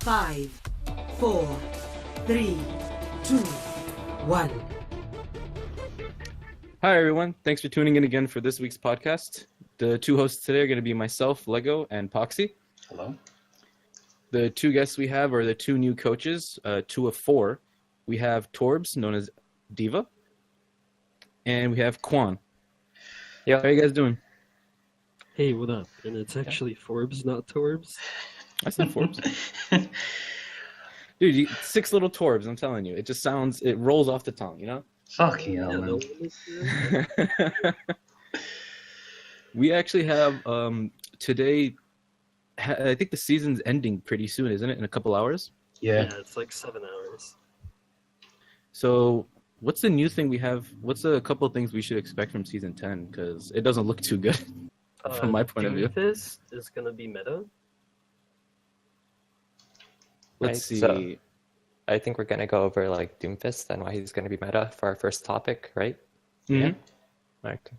5, 4, 3, 2, 1. Hi, everyone. Thanks for tuning in again for this week's podcast. The two hosts today are going to be myself, Leggo, and Poxy. Hello. The two guests we have are the two new coaches, two of four. We have Torbs, known as Diva, and we have Kwon. Yeah. How are you guys doing? Hey, what up? And it's actually Forbes, not Torbs. I said Forbes. Dude, six little Torbs, I'm telling you. It just sounds, it rolls off the tongue, you know? Fucking hell, man. We actually have, today, I think the season's ending pretty soon, isn't it? In a couple hours? Yeah. It's like 7 hours. So, what's the new thing we have? What's a couple of things we should expect from season 10? Because it doesn't look too good from my point of view. Doomfist is going to be meta. Let's see. So, I think we're going to go over like Doomfist and why he's going to be meta for our first topic, right? Mhm. Yeah. Okay.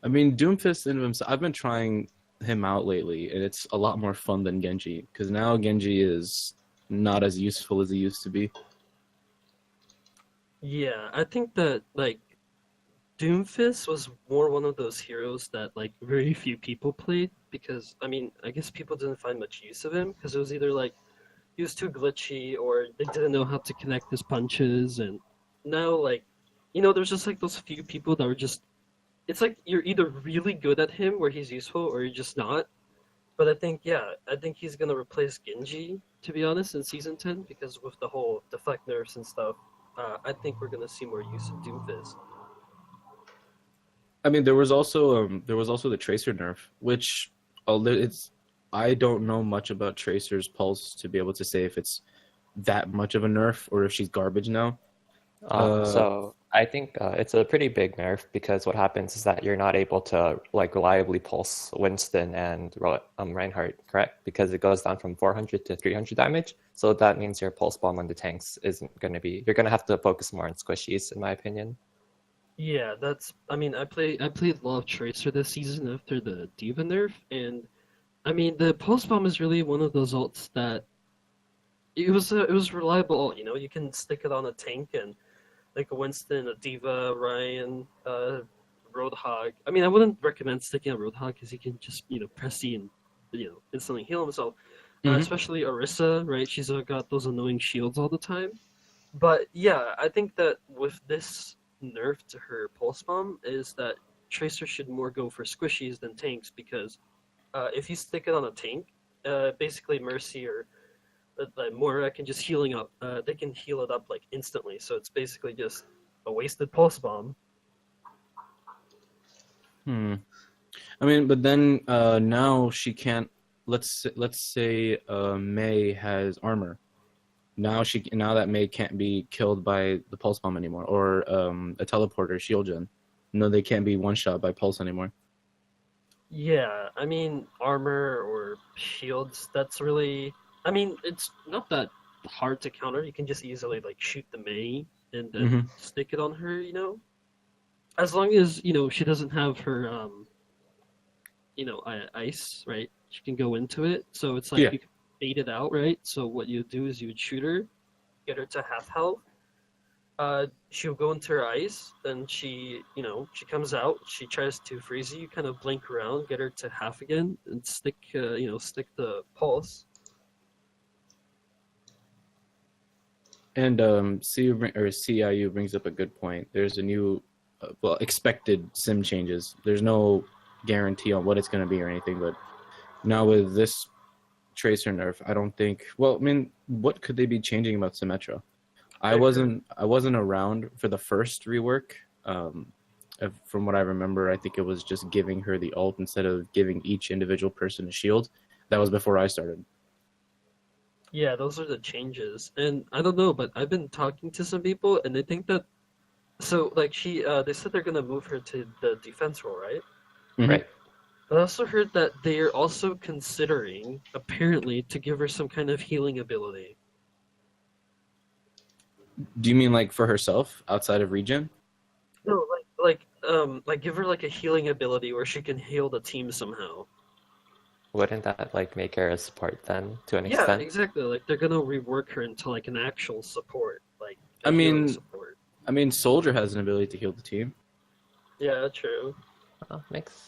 I mean, Doomfist in himself, I've been trying him out lately, and it's a lot more fun than Genji, because now Genji is not as useful as he used to be. Yeah, I think that, like, Doomfist was more one of those heroes that, like, very few people played, because, I mean, I guess people didn't find much use of him, because it was either, like, he was too glitchy, or they didn't know how to connect his punches, and now, like, you know, there's just, like, those few people that were just, it's like you're either really good at him where he's useful, or you're just not. But I think he's gonna replace Genji, to be honest, in Season 10, because with the whole deflect nerfs and stuff, I think we're gonna see more use of Doomfist. I mean, there was also the Tracer nerf, which I don't know much about Tracer's pulse to be able to say if it's that much of a nerf or if she's garbage now. So I think it's a pretty big nerf because what happens is that you're not able to like reliably pulse Winston and Reinhardt, correct? Because it goes down from 400 to 300 damage. So that means your pulse bomb on the tanks isn't going to be. You're going to have to focus more on squishies, in my opinion. Yeah, I mean, I played a lot of Tracer this season after the Diva nerf, and I mean, the pulse bomb is really one of those ults that it was reliable ult. You know, you can stick it on a tank and like a Winston, a Diva, Ryan, Roadhog. I mean, I wouldn't recommend sticking on Roadhog because he can just, you know, press C and, you know, instantly heal himself. Especially Orisa, right? She's got those annoying shields all the time. But yeah, I think that with this nerf to her pulse bomb is that Tracer should more go for squishies than tanks, because if you stick it on a tank, basically Mercy or Moira can just healing up. They can heal it up like instantly, so it's basically just a wasted pulse bomb. I mean, but then now she can't. Let's say Mei has armor. Now that Mei can't be killed by the pulse bomb anymore, or a teleporter shield gen. No, they can't be one shot by pulse anymore. Yeah, I mean armor or shields. That's really. I mean, it's not that hard to counter. You can just easily like shoot the Mei and then stick it on her, you know. As long as, you know, she doesn't have her, you know, ice, right? She can go into it. So it's like you can bait it out, right? So what you do is you would shoot her, get her to half health. She'll go into her ice, then she comes out. She tries to freeze you. Kind of blink around, get her to half again, and stick the pulse. And CIU brings up a good point. There's a new, expected sim changes. There's no guarantee on what it's going to be or anything, but now with this Tracer nerf, I don't think. Well, I mean, what could they be changing about Symmetra? I wasn't around for the first rework. From what I remember, I think it was just giving her the ult instead of giving each individual person a shield. That was before I started. Yeah, those are the changes, and I don't know, but I've been talking to some people, and they think that. So, like, they said they're gonna move her to the defense role, right? Mm-hmm. Right. But I also heard that they're also considering, apparently, to give her some kind of healing ability. Do you mean like for herself outside of regen? No, like give her like a healing ability where she can heal the team somehow. Wouldn't that like make her a support then to an Yeah, extent? exactly. Like they're gonna rework her into like an actual support, like I a healing mean, support. Soldier has an ability to heal the team. Yeah, true.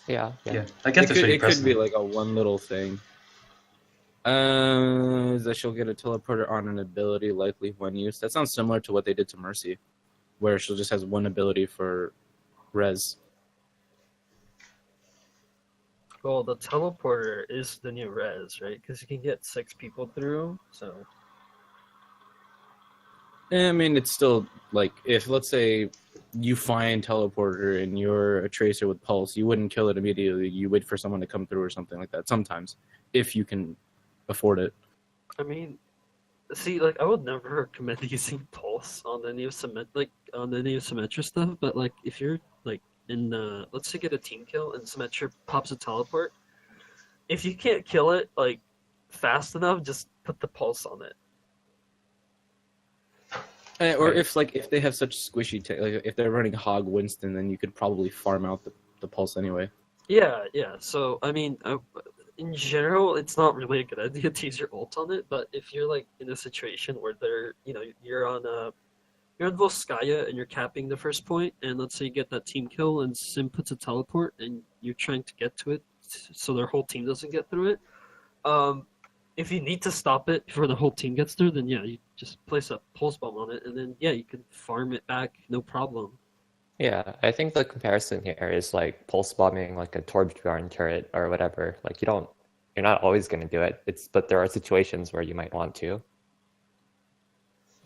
Yeah. Yeah, I guess It there's could really it could be precedent. like a one little thing. Is that she'll get a teleporter on an ability likely when used. That sounds similar to what they did to Mercy, where she'll just has one ability for res. Well, the teleporter is the new res, right? Because you can get 6 people through. So I mean, it's still like if let's say you find teleporter and you're a tracer with pulse, you wouldn't kill it immediately. You wait for someone to come through or something like that. Sometimes, if you can afford it. I mean, see, like I would never recommend using pulse on any of Symmetra stuff. But like if you're like in let's say get a team kill and Symmetra pops a teleport, if you can't kill it like fast enough, just put the pulse on it. Or Right. if they have such squishy like if they're running Hog Winston, then you could probably farm out the pulse anyway. Yeah. So I mean, in general, it's not really a good idea to use your ult on it. But if you're like in a situation where you're on Volskaya and you're capping the first point, and let's say you get that team kill and Sim puts a teleport and you're trying to get to it so their whole team doesn't get through it. If you need to stop it before the whole team gets through, then yeah, you just place a pulse bomb on it, and then yeah, you can farm it back, no problem. Yeah, I think the comparison here is like pulse bombing like a Torbjorn turret or whatever. Like you're not always going to do it. But there are situations where you might want to.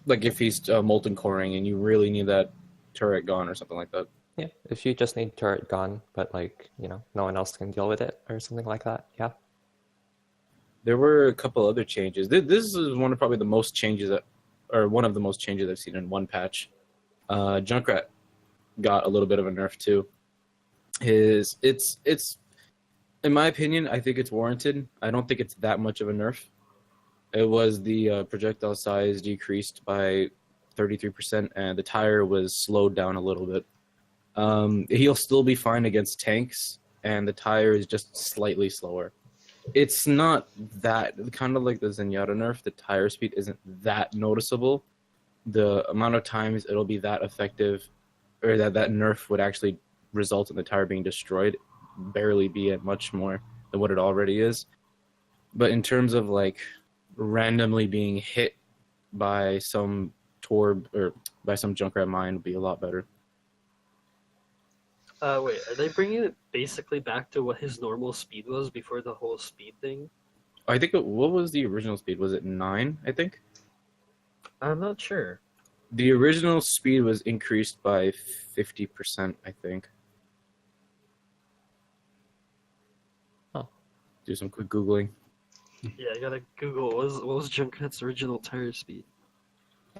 Like if he's molten coring and you really need that turret gone or something like that. Yeah, if you just need turret gone, but like, no one else can deal with it or something like that. Yeah. There were a couple other changes. This is one of probably the most changes one of the most changes I've seen in one patch. Junkrat got a little bit of a nerf too. It's in my opinion, I think it's warranted. I don't think it's that much of a nerf. It was the projectile size decreased by 33%, and the tire was slowed down a little bit. He'll still be fine against tanks, and the tire is just slightly slower. It's not that, kind of like the Zenyatta nerf, the tire speed isn't that noticeable. The amount of times it'll be that effective, or that nerf would actually result in the tire being destroyed, barely be at much more than what it already is. But in terms of like randomly being hit by some Torb or by some Junkrat mine would be a lot better. Wait, are they bringing it basically back to what his normal speed was before the whole speed thing? I think what was the original speed? Was it 9, I think? I'm not sure. The original speed was increased by 50%, I think. Oh. Do some quick Googling. Yeah, I gotta Google what was Junkrat's original tire speed.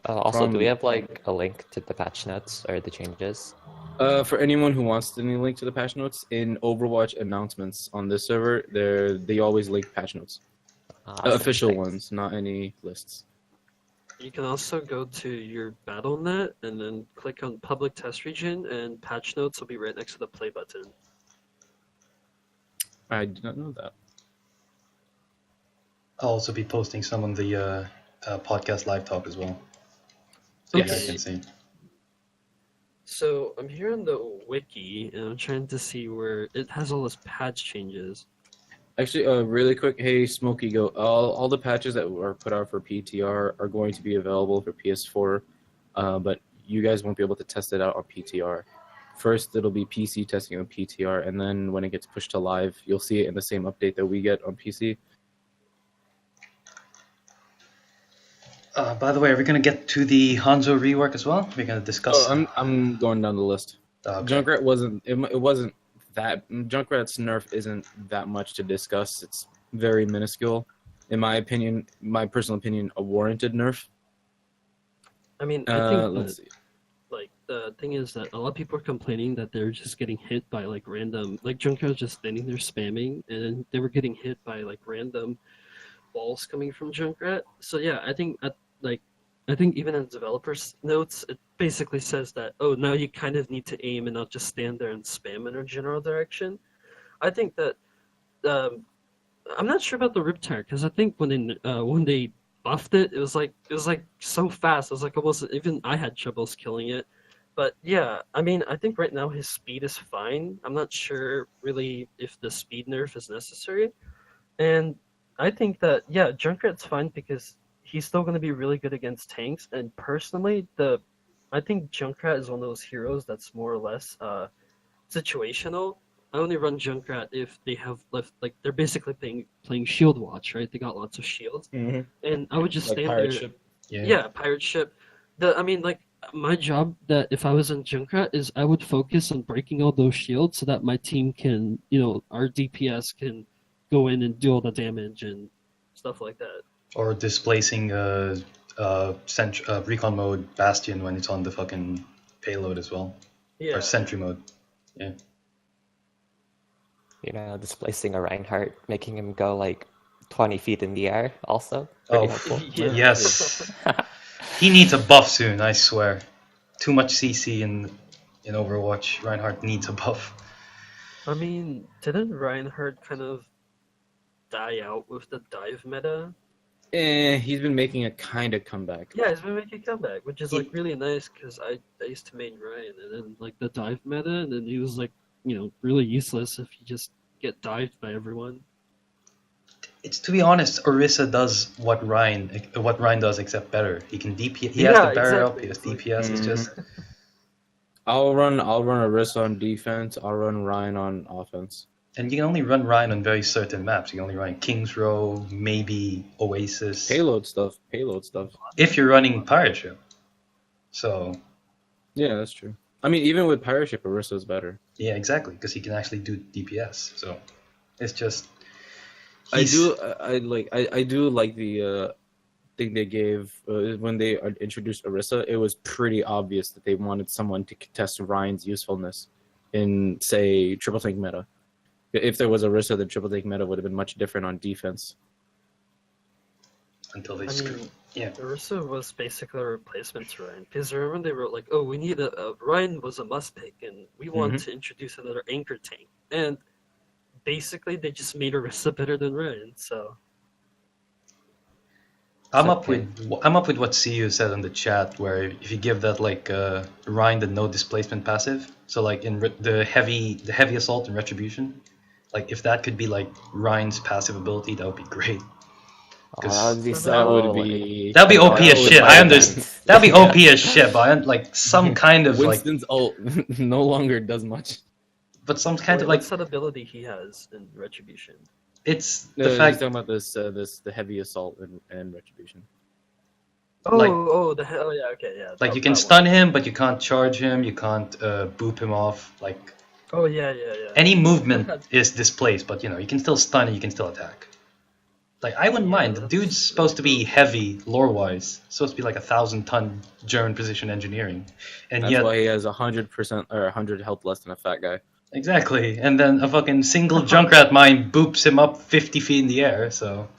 Also, do we have like a link to the patch notes or the changes? For anyone who wants any link to the patch notes, in Overwatch announcements on this server, they always link patch notes. Official Thanks. ones, not any lists. You can also go to your BattleNet and then click on Public Test Region, and patch notes will be right next to the play button. I did not know that. I'll also be posting some on the podcast live talk as well, so you guys Okay. can see. So I'm here on the wiki, and I'm trying to see where it has all this patch changes. Actually, really quick, hey Smokey Go, all the patches that were put out for PTR are going to be available for PS4, but you guys won't be able to test it out on PTR. First, it'll be PC testing on PTR, and then when it gets pushed to live, you'll see it in the same update that we get on PC. By the way, are we going to get to the Hanzo rework as well? We're going to discuss. I'm going down the list. Okay. Junkrat wasn't that Junkrat's nerf isn't that much to discuss. It's very minuscule, in my opinion. My personal opinion, a warranted nerf. I mean, I think Let's see. like the thing is that a lot of people are complaining that they're just getting hit by like random, like Junkrat was just standing there spamming, and then they were getting hit by like random balls coming from Junkrat. So yeah, I think even in developers' notes, it basically says that, oh, now you kind of need to aim and not just stand there and spam in a general direction. I think that I'm not sure about the Riptire because I think when they buffed it, it was like so fast. It was like almost even I had troubles killing it. But yeah, I mean, I think right now his speed is fine. I'm not sure really if the speed nerf is necessary. And I think that yeah, Junkrat's fine because he's still going to be really good against tanks. And personally, I think Junkrat is one of those heroes that's more or less situational. I only run Junkrat if they have left like they're basically playing Shield Watch, right? They got lots of shields, and I would just Like stand pirate there. ship. Yeah, pirate ship. I mean, like my job that if I was in Junkrat is I would focus on breaking all those shields so that my team can, our DPS can go in and do all the damage and stuff like that. Or displacing recon mode Bastion when it's on the fucking payload as well. Yeah. Or sentry mode. Yeah. Displacing a Reinhardt, making him go like 20 feet in the air also. Oh, Helpful. Yeah. yes. He needs a buff soon, I swear. Too much CC in Overwatch. Reinhardt needs a buff. I mean, didn't Reinhardt kind of die out with the dive meta? He's been making a kind of comeback. Yeah, he's been making a comeback, which is like really nice because I used to main Ryan, and then like the dive meta, and then he was like, really useless if you just get dived by everyone. It's, to be honest, Orisa does what Ryan does except better. He can DP. He has Yeah, the barrier up. exactly. He has DPS. It's just I'll run Arissa on defense. I'll run Ryan on offense. and you can only run Ryan on very certain maps. You can only run King's Row, maybe Oasis. Payload stuff. If you're running Pirate Ship. So Yeah, that's true. I mean, even with pirate ship, Arissa's better. yeah, exactly, because he can actually do DPS. So it's just. I do like the thing they gave when they introduced Orisa. It was pretty obvious that they wanted someone to contest Ryan's usefulness in, say, triple tank meta. If there was Orisa, the triple tank meta would have been much different on defense. Until they I screw. mean, Yeah. Orisa was basically a replacement to Ryan. Because remember they wrote like, oh, we need Ryan was a must pick, and we want to introduce another anchor tank. And basically they just made Orisa better than Ryan. So I'm up with what CU said in the chat, where if you give that like Ryan the no displacement passive, so like in the heavy assault and retribution, like if that could be like Ryan's passive ability, that would be great. That would be so. That'd be OP as shit. I understand. That'd be OP as shit, but like some kind of Winston's ult no longer does much. But some kind of what's that ability he has in retribution? It's No, the he's fact. talking about the heavy assault and retribution. Oh, Like- yeah, okay, yeah. Like that- you can that stun him, but you can't charge him. You can't boop him off. Like one. Oh yeah. any movement is displaced, but you can still stun and you can still attack. Like I wouldn't mind. The dude's supposed to be heavy lore-wise. Supposed to be like 1,000-ton German precision engineering, and That's yet why he has 100% or 100 health less than a fat guy. exactly. And then a fucking single Junkrat mine boops him up 50 feet in the air. So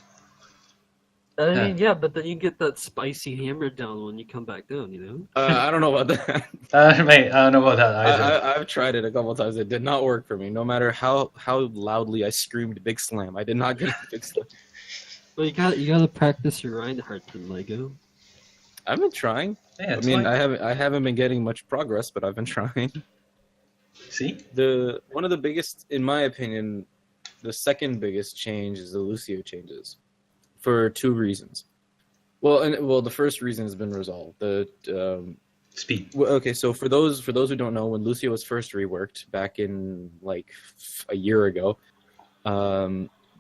I mean, yeah, but then you get that spicy hammer down when you come back down, I don't know about that. mate, I don't know about that either. I've tried it a couple times. It did not work for me. No matter how loudly I screamed "Big Slam," I did not get a Big Slam. Well, you gotta practice your Reinhardt in Lego. I've been trying. Yeah, I it's mean, fine. I haven't been getting much progress, but I've been trying. See, One of the biggest, in my opinion, the second biggest change is the Lucio changes, for two reasons. Well, the first reason has been resolved. speed. Okay, so for those who don't know, when Lucio was first reworked back in like a year ago,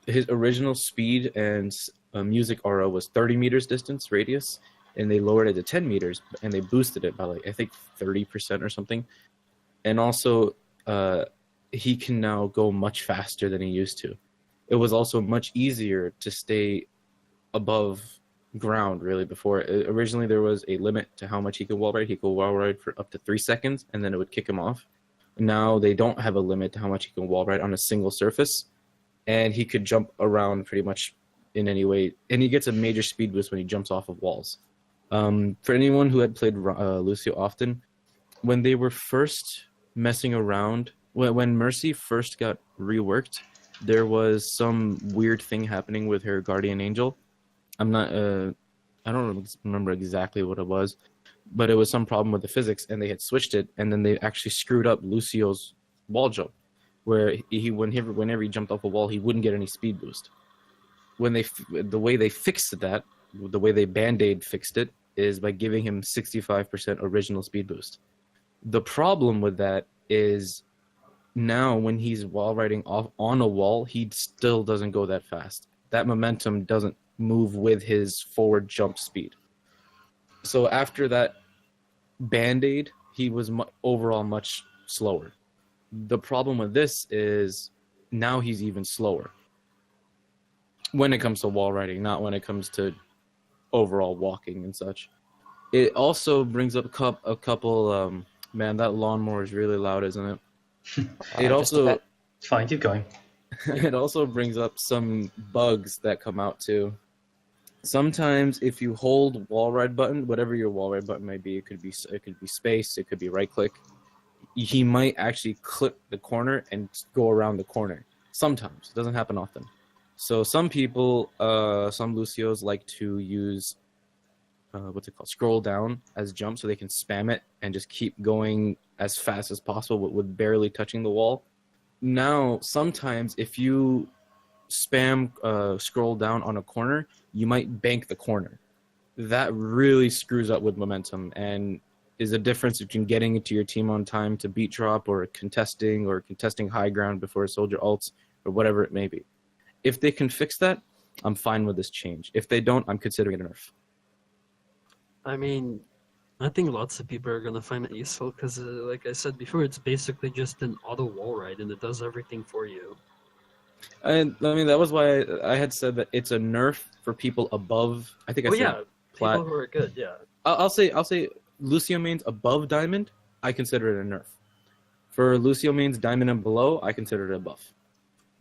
his original speed and music aura was 30 meters distance radius, and they lowered it to 10 meters, and they boosted it by like I think 30% or something. And also, he can now go much faster than he used to. It was also much easier to stay above ground really before. Originally, there was a limit to how much he could wall ride. He could wall ride for up to 3 seconds, and then it would kick him off. Now they don't have a limit to how much he can wall ride on a single surface, and he could jump around pretty much in any way. And he gets a major speed boost when he jumps off of walls. For anyone who had played Lucio often, when they were first messing around, when Mercy first got reworked, there was some weird thing happening with her guardian angel. I'm not I don't remember exactly what it was, but it was some problem with the physics, and they had switched it, and then they actually screwed up Lucio's wall jump, where whenever he jumped off a wall, he wouldn't get any speed boost. The way they fixed that, the way they Band-Aid fixed it, is by giving him 65% original speed boost. The problem with that is now when he's wall riding off on a wall, he still doesn't go that fast. That momentum doesn't move with his forward jump speed. So after that Band-Aid, he was overall much slower. The problem with this is now he's even slower when it comes to wall riding, not when it comes to overall walking and such. It also brings up a couple. Man, that lawnmower is really loud, isn't it? It also It's fine, keep going. it also brings up some bugs that come out too. Sometimes if you hold wall ride button, whatever your wall ride button might be, it could be space, it could be right click. He might actually clip the corner and go around the corner. Sometimes it doesn't happen often. So some people, some Lucios like to use what's it called, scroll down as jump, so they can spam it and just keep going as fast as possible with barely touching the wall. Now, sometimes if you spam scroll down on a corner, you might bank the corner. That really screws up with momentum and is a difference between getting into your team on time to beat drop or contesting high ground before a soldier ults or whatever it may be. If they can fix that, I'm fine with this change. If they don't, I'm considering it a nerf. I mean, I think lots of people are going to find it useful because, like I said before, it's basically just an auto wall ride and it does everything for you. And I mean, that was why I had said that it's a nerf for people above. I think I said plat. People who are good, yeah. I'll say Lucio mains above diamond, I consider it a nerf. For Lucio mains diamond and below, I consider it a buff.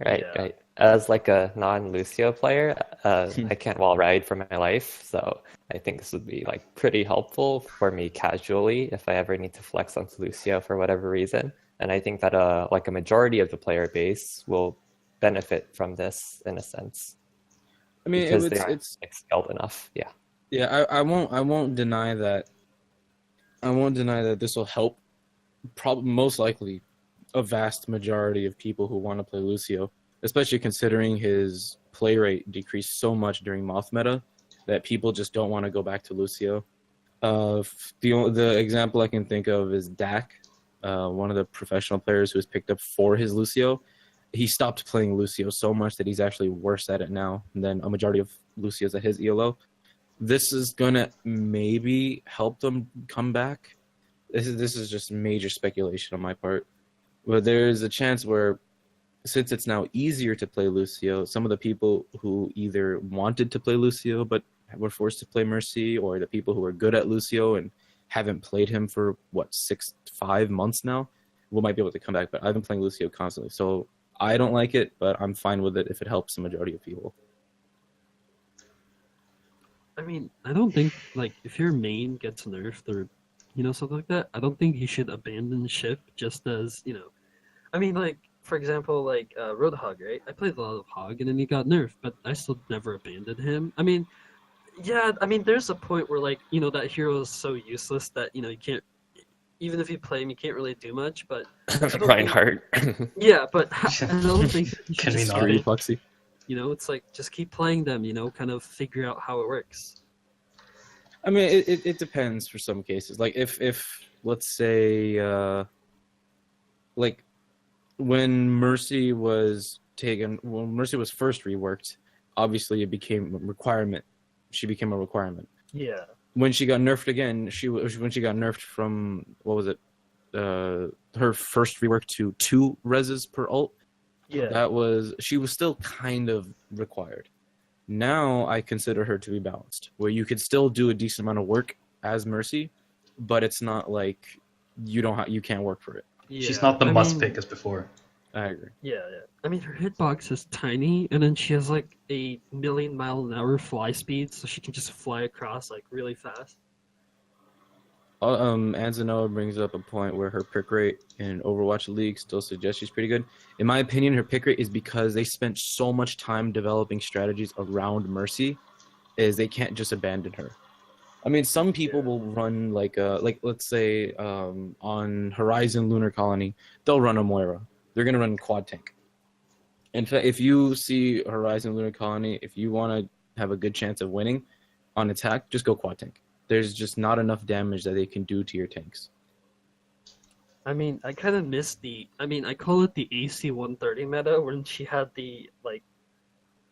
Right, Yeah. right. As like a non-Lucio player, I can't wall ride for my life, so I think this would be like pretty helpful for me casually if I ever need to flex onto Lucio for whatever reason. And I think that like a majority of the player base will benefit from this in a sense. I mean, because they aren't like, skilled enough. Yeah. Yeah, I won't deny that. I won't deny that this will help. Most likely, a vast majority of people who want to play Lucio, especially considering his play rate decreased so much during Moth meta that people just don't want to go back to Lucio. The example I can think of is Dak, one of the professional players who was picked up for his Lucio. He stopped playing Lucio so much that he's actually worse at it now than a majority of Lucios at his ELO. This is gonna maybe help them come back. This is just major speculation on my part. But there's a chance where, since it's now easier to play Lucio, some of the people who either wanted to play Lucio but were forced to play Mercy, or the people who are good at Lucio and haven't played him for 5 months now, might be able to come back. But I've been playing Lucio constantly, so I don't like it, but I'm fine with it if it helps the majority of people. I mean, I don't think, like, if your main gets nerfed or, something like that, I don't think you should abandon ship just as, I mean, like, for example, like, Roadhog, right? I played a lot of Hog, and then he got nerfed, but I still never abandoned him. I mean, yeah, there's a point where, like, that hero is so useless that, you can't, even if you play him, you can't really do much, but... Reinhardt. Yeah, but I don't think you should Can we just not? Screw you, Poxy. it's like, just keep playing them, kind of figure out how it works. I mean, it depends for some cases. Like, if let's say, like, when Mercy was first reworked, obviously it became a requirement. She became a requirement. Yeah. When she got nerfed again, when she got nerfed from, what was it, her first rework to 2 reses per ult, Yeah. she was still kind of required. Now I consider her to be balanced, where you could still do a decent amount of work as Mercy, but it's not like you can't work for it. Yeah. She's not the I must mean, pick as before. I agree. Yeah. I mean, her hitbox is tiny, and then she has like a 1,000,000-mile-an-hour fly speed, so she can just fly across like really fast. Anzanoa brings up a point where her pick rate in Overwatch League still suggests she's pretty good. In my opinion, her pick rate is because they spent so much time developing strategies around Mercy, is they can't just abandon her. I mean, some people will run like let's say on Horizon Lunar Colony, they'll run a Moira. They're gonna run quad tank. In fact, if you see Horizon Lunar Colony, if you want to have a good chance of winning on attack, just go quad tank. There's just not enough damage that they can do to your tanks. I mean, I kind of miss I call it the AC 130 meta when she had the, like,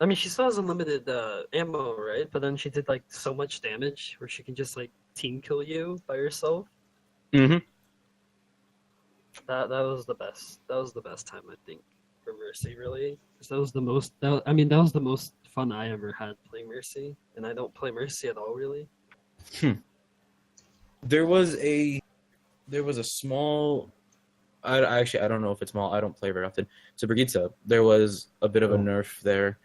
I mean, she still has unlimited ammo, right? But then she did, like, so much damage where she can just, like, team kill you by herself. Mm-hmm. That was the best. That was the best time, I think, for Mercy, really. 'Cause that was the most, that was the most fun I ever had playing Mercy. And I don't play Mercy at all, really. There was a small. I don't know if it's small. I don't play very often. So Brigitte, there was a bit of a nerf there.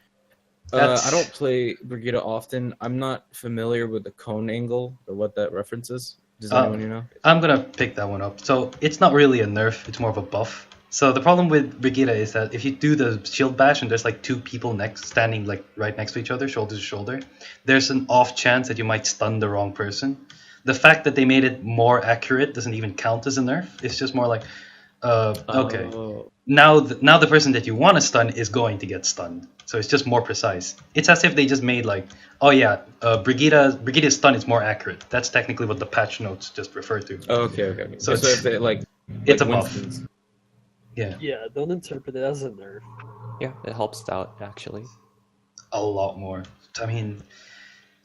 I don't play Brigitte often. I'm not familiar with the cone angle or what that references. Does anyone know? I'm gonna pick that one up. So it's not really a nerf; it's more of a buff. So the problem with Brigitte is that if you do the shield bash and there's like two people standing like right next to each other, shoulder to shoulder, there's an off chance that you might stun the wrong person. The fact that they made it more accurate doesn't even count as a nerf. It's just more like, okay, now the person that you want to stun is going to get stunned. So it's just more precise. It's as if they just made like, oh yeah, Brigitte's stun is more accurate. That's technically what the patch notes just refer to. Okay. So if they it's a buff. Winston's. Yeah, don't interpret it as a nerf. Yeah, it helps out actually. a lot more. I mean,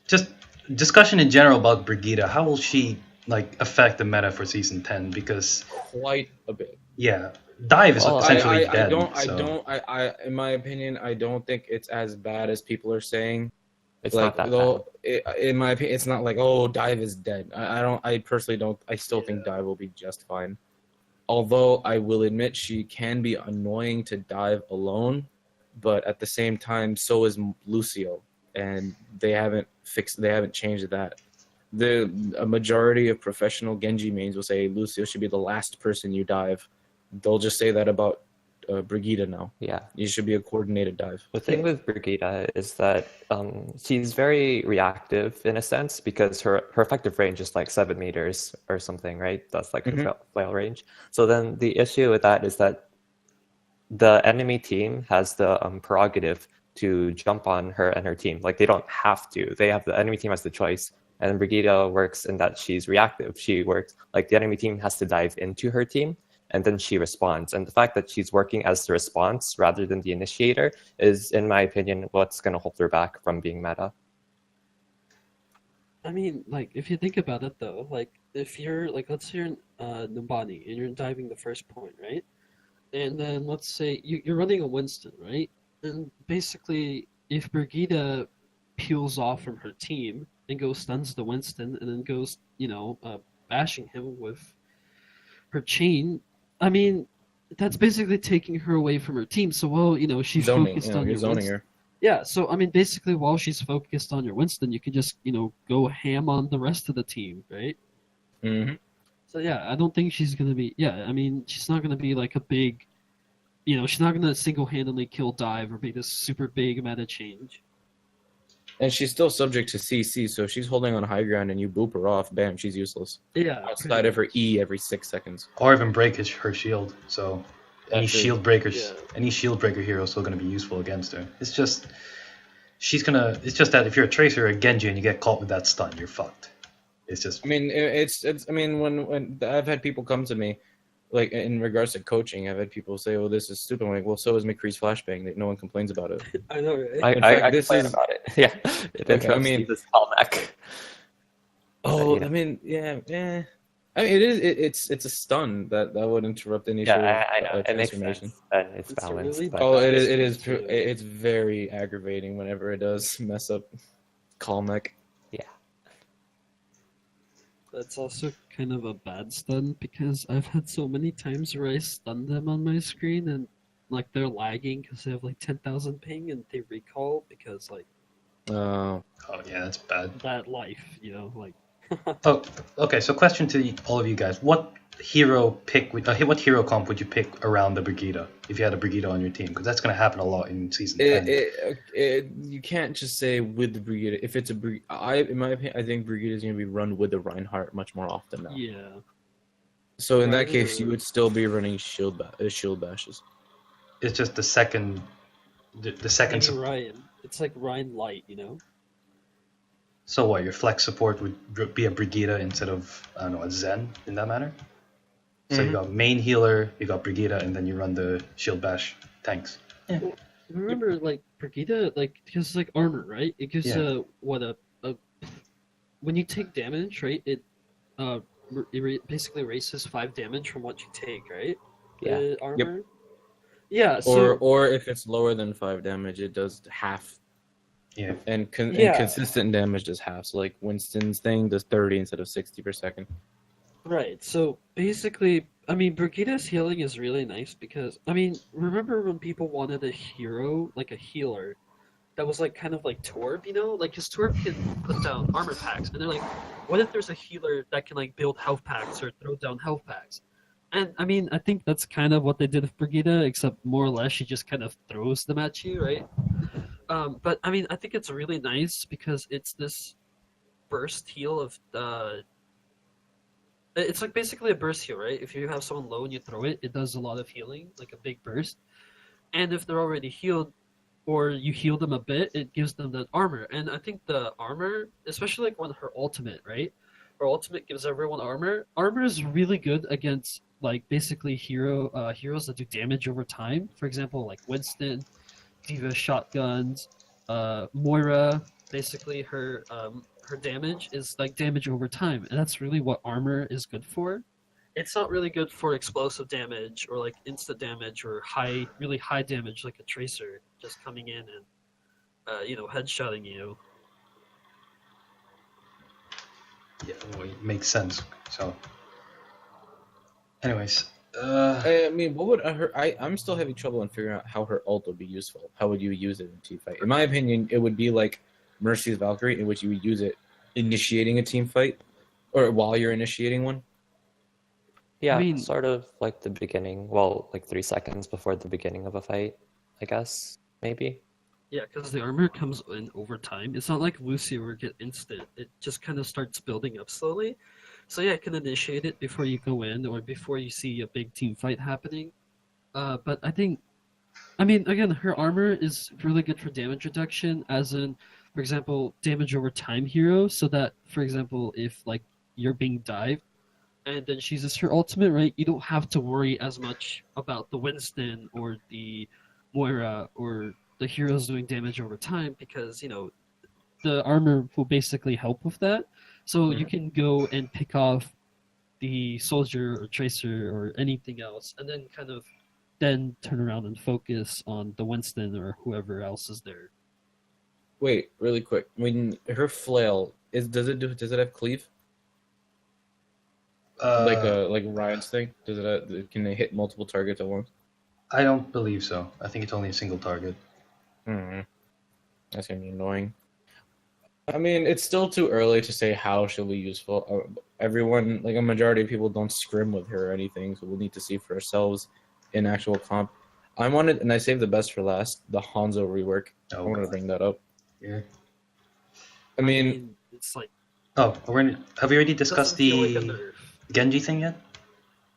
just discussion in general about Brigitte. How will she like affect the meta for season 10? Because Quite a bit. yeah, Dive is essentially dead. In my opinion, I don't think it's as bad as people are saying. It's like, not that though, bad. in my opinion, it's not like, oh, Dive is dead. I personally don't. I still think Dive will be just fine. Although I will admit she can be annoying to dive alone, but at the same time, so is Lucio, and they haven't changed that. A majority of professional Genji mains will say Lucio should be the last person you dive. They'll just say that about Brigitte now. Yeah. You should be a coordinated dive. The thing with Brigitte is that she's very reactive in a sense because her effective range is like 7 meters or something, right? That's like her flail range. So then the issue with that is that the enemy team has the prerogative to jump on her and her team. Like they don't have to. The enemy team has the choice. And Brigitte works in that she's reactive. She works like the enemy team has to dive into her team, and then she responds. And the fact that she's working as the response rather than the initiator is, in my opinion, what's going to hold her back from being meta. I mean, like, if you think about it, though, like, if you're, like, let's say you're Numbani, and you're diving the first point, right? And then, let's say, you're running a Winston, right? And basically, if Brigitte peels off from her team and goes stuns the Winston, and then goes, bashing him with her chain, I mean, that's basically taking her away from her team. So, she's focused on your zoning her. Yeah, so, I mean, basically, while she's focused on your Winston, you can just, go ham on the rest of the team, right? Mm-hmm. So, yeah, I don't think she's going to be... Yeah, I mean, she's not going to be, like, a big... she's not going to single-handedly kill Dive or be this super big meta change. And she's still subject to CC, so if she's holding on high ground and you boop her off, bam, she's useless. Yeah. Outside of her E every 6 seconds. Or even break her shield. So any shield breaker hero is still going to be useful against her. It's just that if you're a tracer or a Genji and you get caught with that stun, you're fucked. It's just. I mean, when I've had people come to me, like in regards to coaching, I've had people say, "Well, this is stupid." I'm like, well, so is McCree's flashbang. That no one complains about it. I know, right? I complain about it. Yeah, it interrupts this callback. Oh, I mean, yeah. I mean, it's a stun that would interrupt any sort of I know. It makes transformation. sense. And it's balanced. Really but it is. It's very aggravating whenever it does mess up callback. Yeah. That's also kind of a bad stun because I've had so many times where I stun them on my screen and like they're lagging because they have like 10,000 ping and they recall because like Oh yeah, that's bad. that life, like Oh, okay. So question to all of you guys: what what hero comp would you pick around the Brigitte if you had a Brigitte on your team? Because that's going to happen a lot in season 10. You can't just say with the Brigitte. If it's a Brigitte, in my opinion, I think Brigitte is going to be run with the Reinhardt much more often now. Yeah. So in that Right. case, you would still be running shield bashes. It's just the second. The second. Maybe Ryan. It's like Ryan Light, you know? So what? Your flex support would be a Brigitte instead of, I don't know, a Zen in that manner. So you got main healer, you got Brigitte, and then you run the shield bash tanks. Well, remember, like, Brigitte, like, because, like, armor, right? It gives, Yeah. when you take damage, right, it basically erases 5 damage from what you take, right? Yeah. The armor? Yeah, Or if it's lower than 5 damage, it does half. Yeah. And Yeah. consistent damage does half. So like Winston's thing does 30 instead of 60 per second. Right, so basically, I mean, Brigitte's healing is really nice because, I mean, remember when people wanted a hero, like a healer, that was like kind of like Torb, you know? Like, his Torb can put down armor packs, and they're like, what if there's a healer that can like build health packs or throw down health packs? And I mean, I think that's kind of what they did with Brigitte, except more or less she just kind of throws them at you, right? But I mean, I think it's really nice because it's this burst heal of it's like basically a burst heal, right? If you have someone low and you throw it, it does a lot of healing, like a big burst. And if they're already healed, or you heal them a bit, it gives them that armor. And I think the armor, especially like when her ultimate, right? Her ultimate gives everyone armor. Armor is really good against like basically heroes that do damage over time. For example, like Winston, Diva shotguns, Moira. Basically, her damage is like damage over time, and that's really what armor is good for. It's not really good for explosive damage or like instant damage or really high damage like a tracer just coming in and headshotting you. Yeah, well, it makes sense. So, anyways, I mean, what would I'm still having trouble in figuring out how her ult would be useful. How would you use it in a team fight? In my opinion, it would be like Mercy's Valkyrie, in which you would use it initiating a team fight, or while you're initiating one. Yeah, I mean- sort of like the beginning. Well, like 3 seconds before the beginning of a fight, I guess, maybe. Yeah, because the armor comes in over time. It's not like Lucy where it get instant. It just kind of starts building up slowly. So yeah, it can initiate it before you go in or before you see a big team fight happening. But I mean, again, her armor is really good for damage reduction, as in, for example, damage over time hero. So that, for example, if like you're being dived, and then she uses her ultimate, right? You don't have to worry as much about the Winston or the Moira or the heroes doing damage over time because, the armor will basically help with that. So you can go and pick off the soldier or tracer or anything else and then kind of then turn around and focus on the Winston or whoever else is there. Wait, really quick. When her flail does it have cleave? Like Ryan's thing? Can they hit multiple targets at once? I don't believe so. I think it's only a single target. That's gonna be annoying. I mean, it's still too early to say how she'll be useful. Everyone, like a majority of people, don't scrim with her or anything, so we'll need to see for ourselves in actual comp. And I saved the best for last, the Hanzo rework. I wanted to bring that up. Yeah. I mean, it's like have we already discussed doesn't feel the like a nerf. Genji thing yet?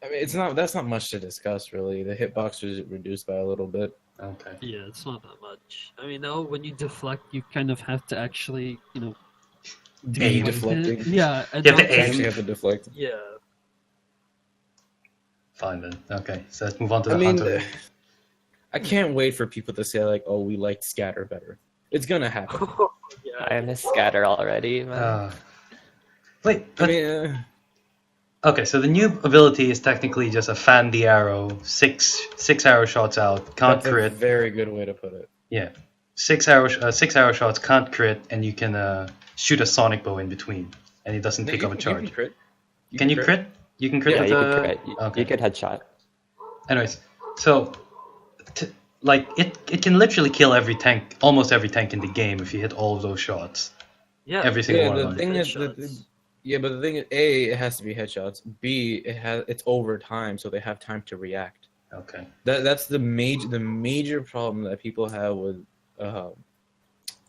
I mean, that's not much to discuss, really. The hitbox was reduced by a little bit. Okay. Yeah, it's not that much. I mean, now when you deflect, you kind of have to actually, do Aim. Deflecting. Yeah, and You have to not You aim. actually have to deflect. Yeah. Fine then. Okay, so let's move on to the I mean, Hunter. I can't wait for people to say, like, oh, we liked Scatter better. It's gonna happen. Yeah. I miss Scatter already, man. Wait, I but, mean, okay, so the new ability is technically just a fan the arrow, six arrow shots out, can't that's a crit. very good way to put it. Yeah, 6 arrow shots, can't crit, and you can shoot a sonic bow in between, and it doesn't pick up a charge. You can crit. Can you crit? You can crit Yeah, with you the. could crit. Okay. You could headshot. Anyways, so it can literally kill almost every tank in the game if you hit all of those shots. Yeah. Every single Yeah, one the of them. thing is, Headshots. Yeah, but the thing is, A, it has to be headshots. B, it's over time, so they have time to react. Okay. That's the major problem that people have with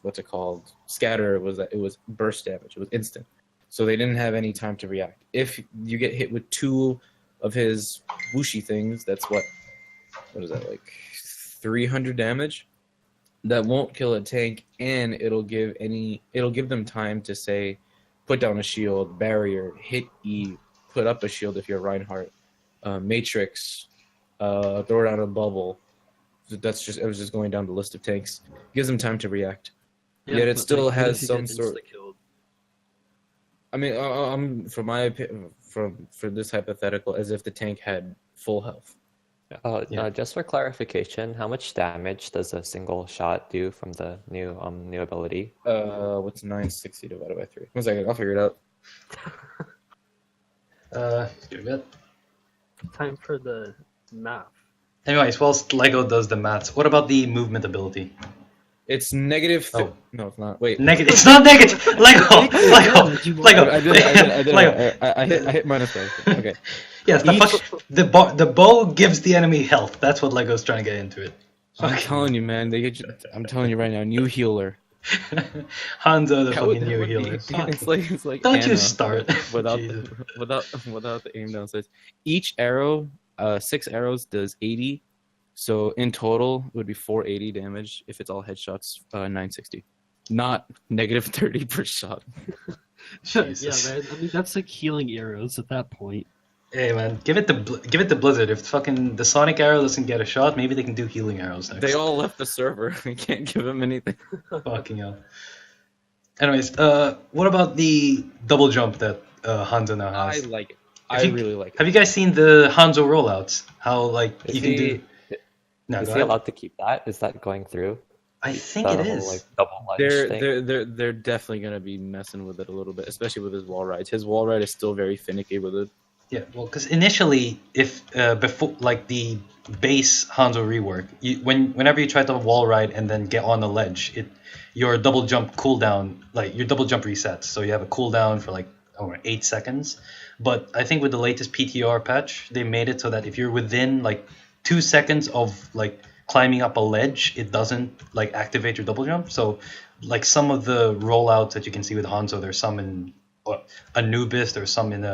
what's it called? Scatter was that it was burst damage. It was instant. So they didn't have any time to react. If you get hit with 2 of his whooshy things, that's what is that, like 300 damage? That won't kill a tank, and it'll give them time to say, put down a shield, barrier, hit E, put up a shield if you're Reinhardt, Matrix, throw down a bubble. It was just going down the list of tanks. Gives them time to react. Yeah, Yet it but, still like, what has if you some get sort. insta-killed? I mean, from my opinion, for this hypothetical, as if the tank had full health. Yeah. Just for clarification, how much damage does a single shot do from the new ability? What's 960 divided by 3? 1 second, I'll figure it out. Give it a bit. Time for the math. Anyways, whilst Lego does the maths, what about the movement ability? It's negative. Oh. No, it's not. Wait. Negative. It's not negative. Lego. Lego. I did. Lego. I hit -5. Okay. Yes, the bow gives the enemy health. That's what Lego's trying to get into it. I'm telling you, man. I'm telling you right now. New healer. Hanzo, the That would- fucking that new would be- healer. It's like Don't you Anna start. without Jesus. without the aim down. Says each arrow, 6 arrows does 80. So in total, it would be 480 damage if it's all headshots. 960, not -30 per shot. Jesus. Yeah, man. I mean, that's like healing arrows at that point. Hey man, give it to Blizzard. If fucking the Sonic arrow doesn't get a shot, maybe they can do healing arrows next. They all left the server. We can't give them anything. Fucking hell. Anyways, what about the double jump that Hanzo now I has? like it. Have I you- really like it. Have you guys seen the Hanzo rollouts? How like Is you can he- do? No, Is go he ahead. allowed to keep that? Is that going through? I think The it whole, is. like, double ledge thing? They're definitely gonna be messing with it a little bit, especially with his wall rides. His wall ride is still very finicky with it. Yeah, well, because initially, if before like the base Hanzo rework, whenever you try to wall ride and then get on the ledge, your double jump cooldown, like your double jump resets, so you have a cooldown for like 8 seconds. But I think with the latest PTR patch, they made it so that if you're within like 2 seconds of like climbing up a ledge, it doesn't like activate your double jump. So like some of the rollouts that you can see with Hanzo, there's some in Anubis, there's some in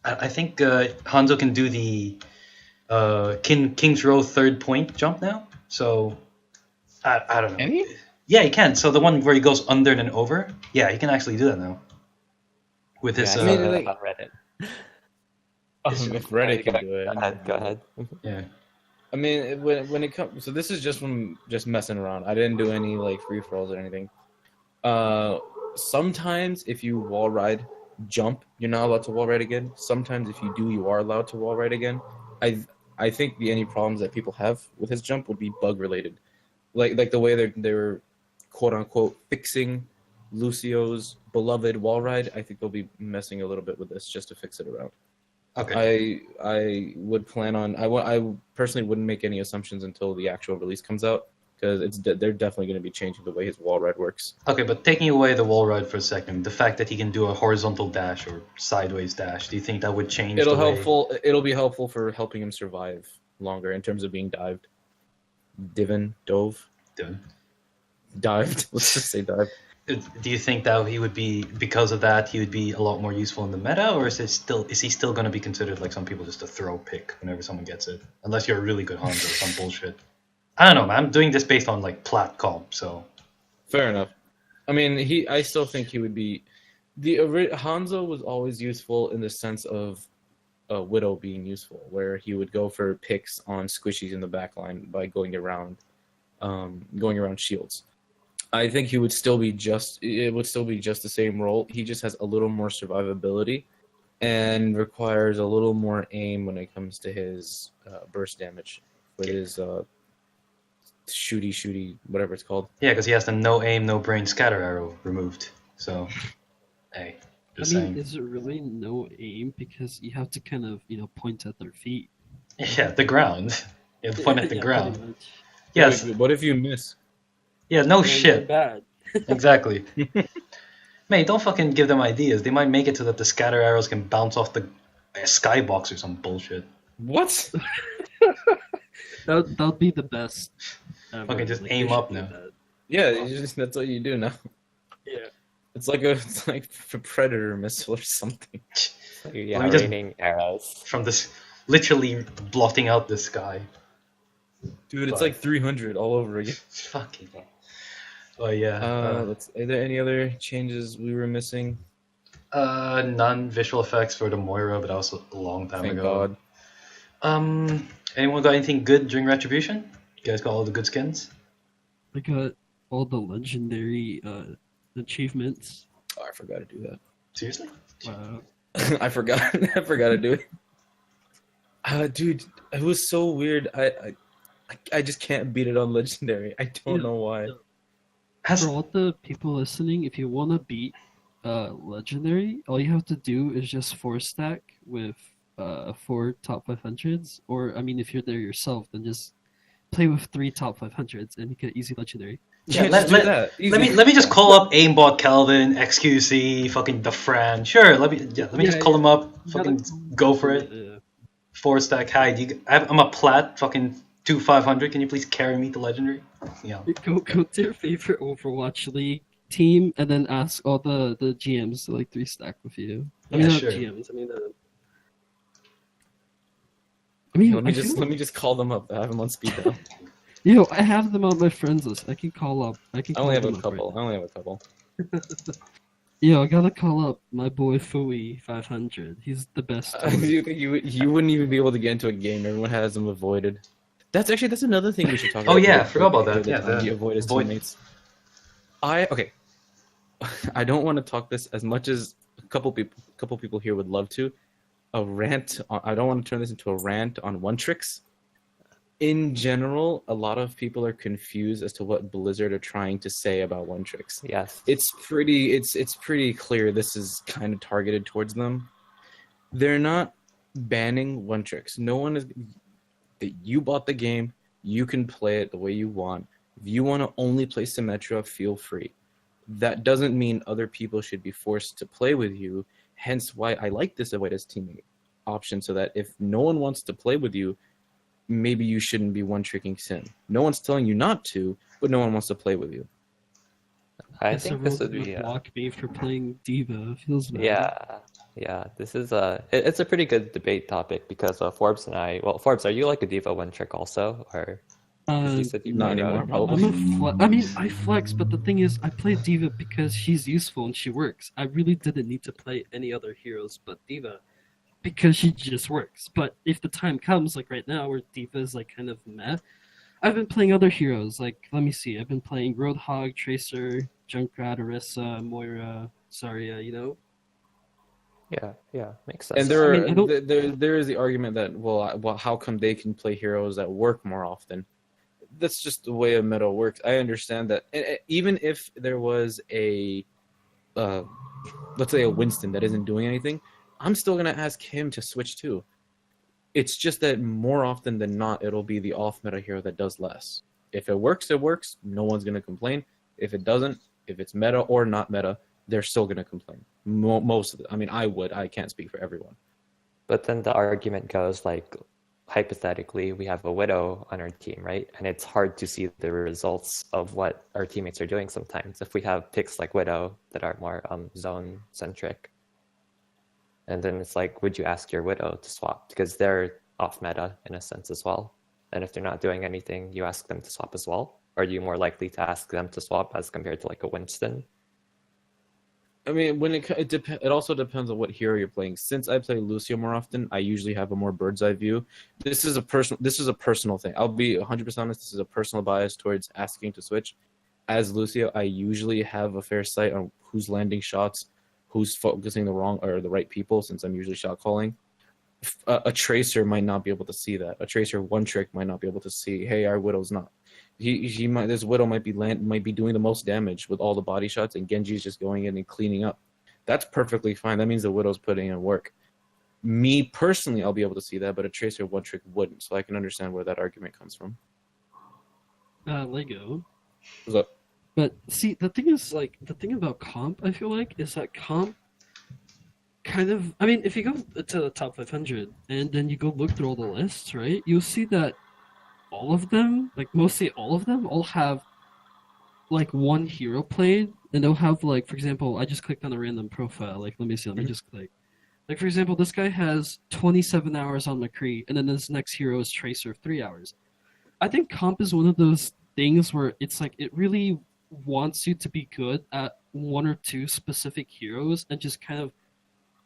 I think Hanzo can do the King's Row 3rd point jump now. So I don't know. Can he? Yeah, he can. So the one where he goes under and then over, yeah, he can actually do that now. With his, Yeah, I mean, saw like- that on Reddit. If Reddit can do it. Go ahead. yeah. I mean, when it comes, so this is just from just messing around. I didn't do any like free for alls or anything. Sometimes if you wall ride, jump, you're not allowed to wall ride again. Sometimes if you do, you are allowed to wall ride again. I think the any problems that people have with his jump would be bug related, like the way they're quote unquote fixing Lucio's beloved wall ride. I think they'll be messing a little bit with this just to fix it around. Okay. I would plan on I personally wouldn't make any assumptions until the actual release comes out, because they're definitely going to be changing the way his wall ride works. Okay, but taking away the wall ride for a second, the fact that he can do a horizontal dash or sideways dash, do you think that would change? It'll be helpful for helping him survive longer in terms of being dived. Dived. Let's just say dived. Do you think that he would be, because of that, he would be a lot more useful in the meta, or is he still going to be considered like some people, just a throw pick whenever someone gets it, unless you're a really good Hanzo or some bullshit? I don't know, man. I'm doing this based on like plat comp, so Fair enough. I mean, I still think he would be. Hanzo was always useful in the sense of Widow being useful, where he would go for picks on squishies in the backline by going around shields. I think it would still be just the same role. He just has a little more survivability and requires a little more aim when it comes to his burst damage with his shooty, whatever it's called. yeah, because he has the no aim, no brain scatter arrow removed. So, hey, just I mean, saying. is it really no aim? Because you have to kind of, point at their feet. Yeah, the ground. You have to point at the Yeah, ground. pretty much. Yes. What if you miss? Yeah. No And shit. they're bad. Exactly. Mate, don't fucking give them ideas. They might make it so that the scatter arrows can bounce off the skybox or some bullshit. What? That'd be the best. Fucking just Like, aim they up should do now. that. Yeah, that's what you do now. Yeah. It's like a predator missile or something. Yeah, Let me just- raining arrows. From this, literally blotting out the sky. Dude, it's But- like 300 all over again. Fucking hell. Oh yeah. Are there any other changes we were missing? None visual effects for the Moira, but that was a long time Thank ago. God. Anyone got anything good during Retribution? You guys got all the good skins? I got all the legendary achievements. Oh, I forgot to do that. Seriously? Wow. I forgot. I forgot to do it. Dude, it was so weird. I just can't beat it on legendary. I don't Yeah. know why. Has For all the people listening, if you want to beat legendary, all you have to do is just 4-stack with 4 top 500s, or I mean, if you're there yourself, then just play with 3 top 500s and you get easy legendary. Yeah, Just do that. let me just call up aimbot Calvin, XQC, fucking the Fran. Sure, let me just call him up. Fucking go for it. Yeah. 4-stack. Hi, I'm a plat. Fucking 2-500. Can you please carry me to legendary? Yeah. Go to your favorite Overwatch League team and then ask all the GMs to like 3-stack with you. I mean, Yeah, not sure. GMs. I mean, Let me just call them up. I have them on speed dial. Yo, I have them on my friends list. I can call up. I can. I Call only have them a up couple. right I only have a couple. now. Yo, I gotta call up my boy Fui 500. He's the best. You wouldn't even be able to get into a game. Everyone has them avoided. That's another thing we should talk about. Oh, yeah, I forgot about that. The Yeah, time the you avoid his avoid- teammates. Okay. I don't want to talk this as much as a couple people here would love to. I don't want to turn this into a rant on one tricks. In general, a lot of people are confused as to what Blizzard are trying to say about one tricks. Yes. It's pretty clear this is kind of targeted towards them. They're not banning one tricks. No one is. You bought the game. You can play it the way you want. If you want to only play Symmetra, feel free. That doesn't mean other people should be forced to play with you. Hence why I like this avoid as teammate option, so that if no one wants to play with you, maybe you shouldn't be one-tricking Sim. No one's telling you not to, but no one wants to play with you. I think this would would be. block me for playing Diva. Feels bad. Yeah. This is it's a pretty good debate topic because Forbes and I. Well, Forbes, are you like a diva one trick also, or you said you not played, anymore, I mean, I flex, but the thing is, I play Diva because she's useful and she works. I really didn't need to play any other heroes but Diva because she just works. But if the time comes, like right now, where Diva is like kind of meh, I've been playing other heroes. Like, let me see, I've been playing Roadhog, Tracer, Junkrat, Orisa, Moira, Zarya, you know? Yeah, makes sense. And there, I mean, I don't- there is the argument that well, how come they can play heroes that work more often? That's just the way a meta works. I understand that. Even if there was a, let's say a Winston that isn't doing anything, I'm still gonna ask him to switch too. It's just that more often than not, it'll be the off-meta hero that does less. If it works, it works. No one's gonna complain. If it doesn't, if it's meta or not meta, they're still gonna complain. Most of it. I mean, I would. I can't speak for everyone. But then the argument goes like, hypothetically, we have a Widow on our team, right? And it's hard to see the results of what our teammates are doing sometimes if we have picks like Widow that are more zone-centric. And then it's like, would you ask your Widow to swap? Because they're off-meta in a sense as well. And if they're not doing anything, you ask them to swap as well? Or are you more likely to ask them to swap as compared to like a Winston? I mean, when it also depends on what hero you're playing. Since I play Lucio more often, I usually have a more bird's eye view. This is a personal thing. I'll be 100% honest. This is a personal bias towards asking to switch. As Lucio, I usually have a fair sight on who's landing shots, who's focusing the wrong or the right people. Since I'm usually shot calling, a tracer might not be able to see that. A tracer one trick might not be able to see. Hey, our Widow's not. He might. This Widow might be doing the most damage with all the body shots, and Genji's just going in and cleaning up. That's perfectly fine. That means the Widow's putting in work. Me personally, I'll be able to see that, but a tracer one trick wouldn't. So I can understand where that argument comes from. Lego. What's up? But see, the thing is, like, the thing about comp, I feel like, is that comp kind of, I mean, if you go to the top 500 and then you go look through all the lists, right, you'll see that all of them, like mostly all of them, all have like one hero played, and they'll have like, for example, I just clicked on a random profile. Like, let me see, let me just click. Like, for example, this guy has 27 hours on McCree, and then his next hero is Tracer, 3 hours. I think comp is one of those things where it's like it really wants you to be good at one or two specific heroes and just kind of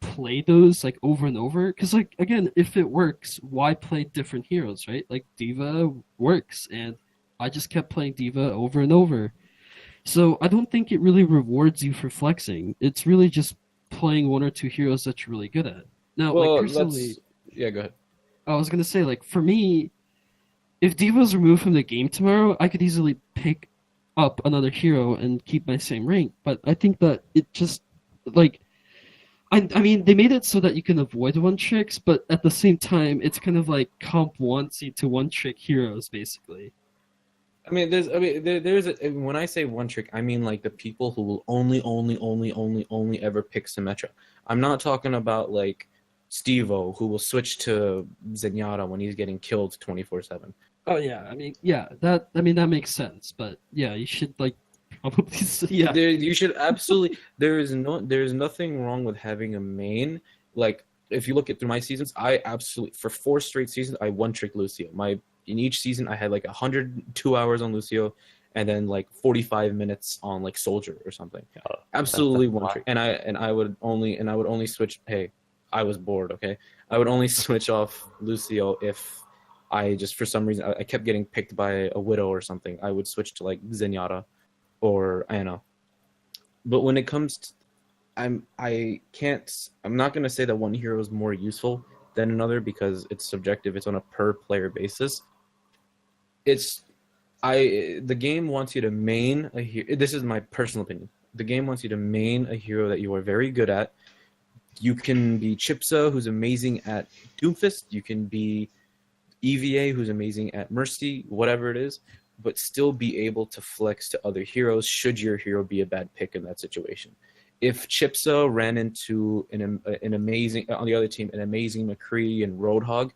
play those like over and over. Because like again, if it works, why play different heroes, right? Like Diva works, and I just kept playing Diva over and over. So I don't think it really rewards you for flexing. It's really just playing one or two heroes that you're really good at. Now, Well, like personally, yeah, go ahead. I was gonna say, like, for me, if Diva was removed from the game tomorrow, I could easily pick up another hero and keep my same rank. But I think that it just like I mean they made it so that you can avoid one tricks, but at the same time it's kind of like comp wants you to one trick heroes basically. I mean, when I say one trick, I mean like the people who will only ever pick Symmetra. I'm not talking about like Steve-O, who will switch to Zenyatta when he's getting killed 24/7. Oh yeah, that makes sense. But yeah, you should like probably yeah. You should absolutely. There is nothing wrong with having a main. Like if you look at through my seasons, I absolutely for 4 straight seasons I one trick Lucio. In each season I had like 102 hours on Lucio, and then like 45 minutes on like Soldier or something. Absolutely one trick. And I would only switch. Hey, I was bored. Okay, I would only switch off Lucio if I just for some reason I kept getting picked by a Widow or something. I would switch to like Zenyatta or Ana. But when it comes to I'm not gonna say that one hero is more useful than another because it's subjective. It's on a per player basis. The game wants you to main a hero. This is my personal opinion. The game wants you to main a hero that you are very good at. You can be Chipsa, who's amazing at Doomfist. You can be EVA, who's amazing at Mercy, whatever it is, but still be able to flex to other heroes should your hero be a bad pick in that situation. If Chipsa ran into an amazing, on the other team, an amazing McCree and Roadhog,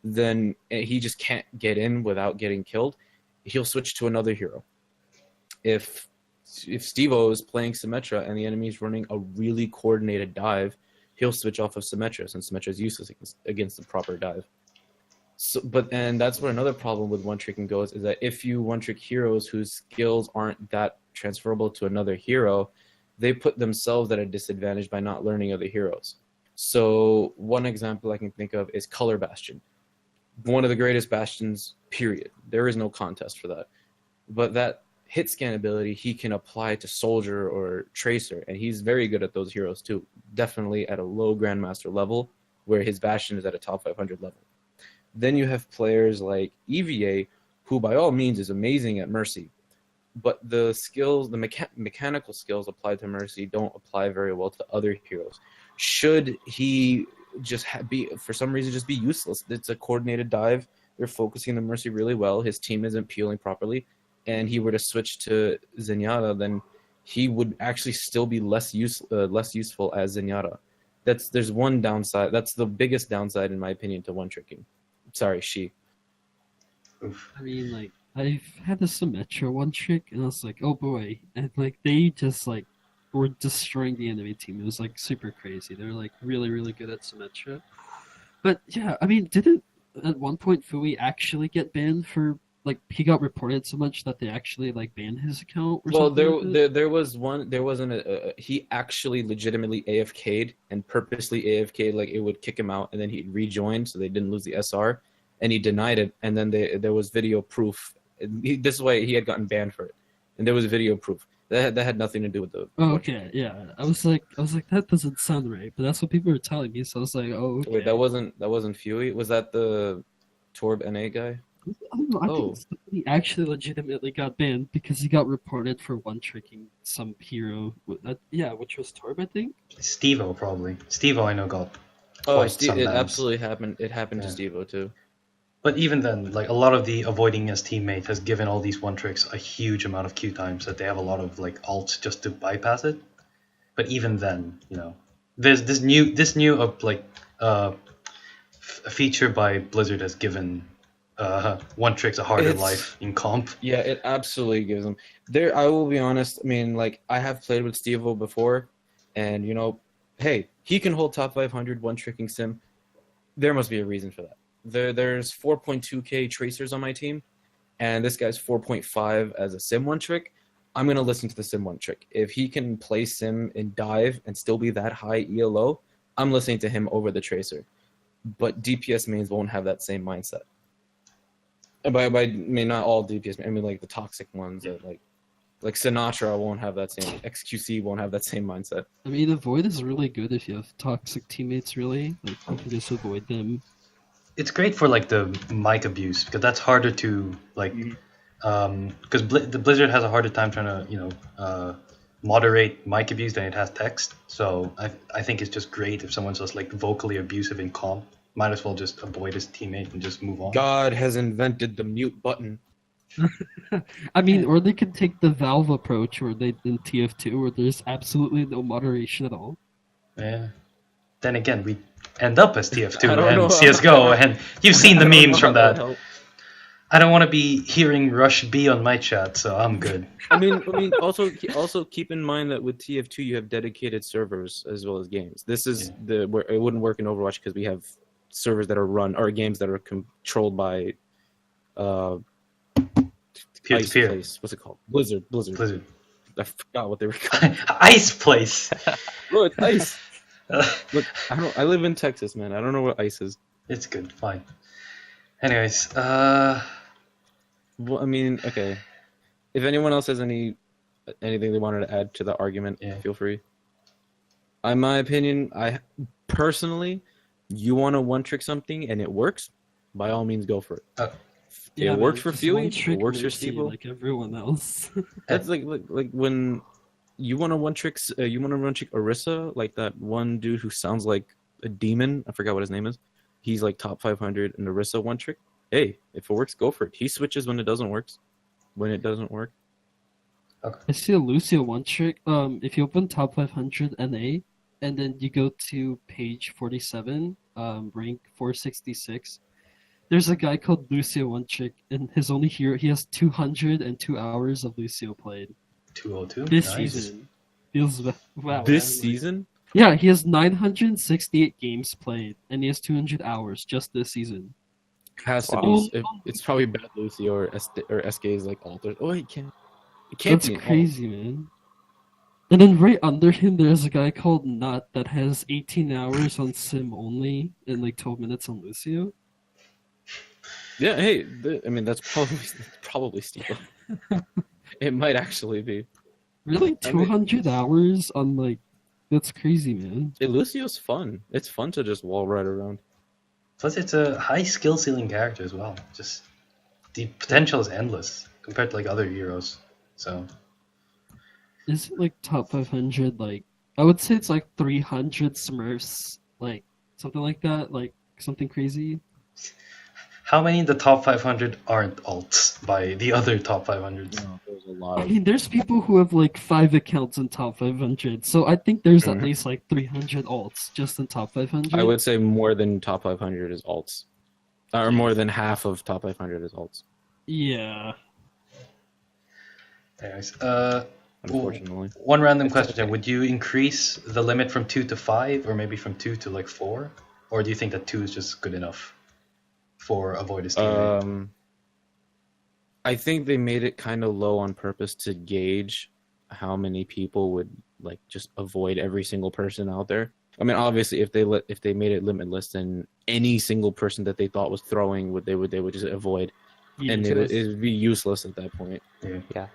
then he just can't get in without getting killed. He'll switch to another hero. If Steve-O is playing Symmetra and the enemy is running a really coordinated dive, he'll switch off of Symmetra since Symmetra is useless against the proper dive. So, and that's where another problem with one-tricking goes, is that if you one-trick heroes whose skills aren't that transferable to another hero, they put themselves at a disadvantage by not learning other heroes. So one example I can think of is Color Bastion. One of the greatest Bastions, period. There is no contest for that. But that hit scan ability he can apply to Soldier or Tracer, and he's very good at those heroes too. Definitely at a low Grandmaster level, where his Bastion is at a top 500 level. Then you have players like EVA, who by all means is amazing at Mercy, but the skills, the mechanical skills applied to Mercy don't apply very well to other heroes. Should he just be, for some reason, just be useless? It's a coordinated dive. They're focusing the Mercy really well. His team isn't peeling properly, and he were to switch to Zenyatta, then he would actually still be less useful as Zenyatta. There's one downside. That's the biggest downside, in my opinion, to one-tricking. Sorry, she. I mean, like, I've had the Symmetra one trick, and I was like, oh boy. And, like, they just, like, were destroying the enemy team. It was, like, super crazy. They're, like, really, really good at Symmetra. But, yeah, I mean, didn't, at one point, Fui actually get banned for, like, he got reported so much that they actually, like, banned his account or something? Well, there wasn't he actually legitimately AFK'd and purposely AFK'd, like, it would kick him out, and then he'd rejoin so they didn't lose the SR, and he denied it, and then there was video proof. This is why he had gotten banned for it, and there was video proof. That had nothing to do with the. Oh, okay, yeah. I was like, that doesn't sound right, but that's what people were telling me. So I was like, oh, okay. Wait, that wasn't Fui. Was that the Torb NA guy? I don't know. I think he actually legitimately got banned because he got reported for one-tricking some hero. Which was Torb, I think. Steve-O probably. Steve-O I know got. Oh, it absolutely happened. It happened to Steve-O too. But even then, like a lot of the avoiding as teammate has given all these one tricks a huge amount of Q times that they have a lot of like ults just to bypass it. But even then, there's this new feature by Blizzard has given one tricks a harder life in comp. Yeah, it absolutely gives them. There, I will be honest. I mean, like I have played with Steve-O before, and hey, he can hold top 500 one tricking sim. There must be a reason for that. There's 4.2k tracers on my team, and this guy's 4.5 as a sim one trick. I'm gonna listen to the sim one trick. If he can play sim and dive and still be that high ELO, I'm listening to him over the tracer. But DPS mains won't have that same mindset. By I mean not all DPS. I mean like the toxic ones, like Sinatra won't have that same. XQC won't have that same mindset. I mean, avoid is really good if you have toxic teammates. Really, like you can just avoid them. It's great for like the mic abuse because that's harder to like, because the Blizzard has a harder time trying to moderate mic abuse than it has text. So I think it's just great if someone's just like vocally abusive in comp. Might as well just avoid his teammate and just move on. God has invented the mute button. I mean, or they could take the Valve approach, where they in TF2, where there's absolutely no moderation at all. Yeah. Then again, we end up as TF2 I don't and know. CS:GO, and you've seen the memes from that. Help. I don't want to be hearing Rush B on my chat, so I'm good. I mean, also keep in mind that with TF2 you have dedicated servers as well as games. This is where it wouldn't work in Overwatch because we have servers that are run or games that are controlled by Peer-to-peer. Place. What's it called? Blizzard. I forgot what they were called. Ice Place. Look, ice. Look, I live in Texas, man. I don't know what ice is. It's good, fine. Anyways, well, I mean, okay. If anyone else has anything they wanted to add to the argument, feel free. In my opinion, personally, you want to one trick something and it works, by all means, go for it. It works for Fuey. It works for Steve-O. Like everyone else. That's like when you want to one trick Orisa, like that one dude who sounds like a demon. I forgot what his name is. He's like top 500 in Orisa one trick. Hey, if it works, go for it. He switches when it doesn't work. Okay. I see a Lucio one trick. If you open top 500 NA and then you go to page 47, rank 466, there's a guy called Lucio one trick, and his only hero, he has 202 hours of Lucio played. 202? This Nice. season. Feels wow. This season? Yeah, he has 968 games played, and he has 200 hours just this season. Has to Wow. be. It's probably Bad Lucy or SK's like alters. Oh, he can't. It can't That's be. crazy, man. And then right under him, there's a guy called Nut that has 18 hours on Sim only and like 12 minutes on Lucio. Yeah. Hey, I mean that's probably Steve. It might actually be. Really, I mean- 200 hours on like, that's crazy, man. Hey, Lucio's fun. It's fun to just wall ride around. Plus, it's a high skill ceiling character as well. Just the potential is endless compared to like other heroes. So Is it like top 500? Like, I would say it's like 300 Smurfs, like something like that, like something crazy. how many in the top 500 aren't alts by the other top 500s? No, there's a lot I of. mean, there's people who have like 5 accounts in top 500, so I think there's at least like 300 alts just in top 500. I would say more than top 500 is alts, or more than half of top 500 is alts. Yeah. Anyways, Unfortunately, one random question: would you increase the limit from 2 to 5, or maybe from 2 to like 4, or do you think that 2 is just good enough for avoid his teammate? I think they made it kind of low on purpose to gauge how many people would like just avoid every single person out there. I mean, obviously, if they made it limitless, then any single person that they thought was throwing they would just avoid, and it would be useless at that point. Yeah.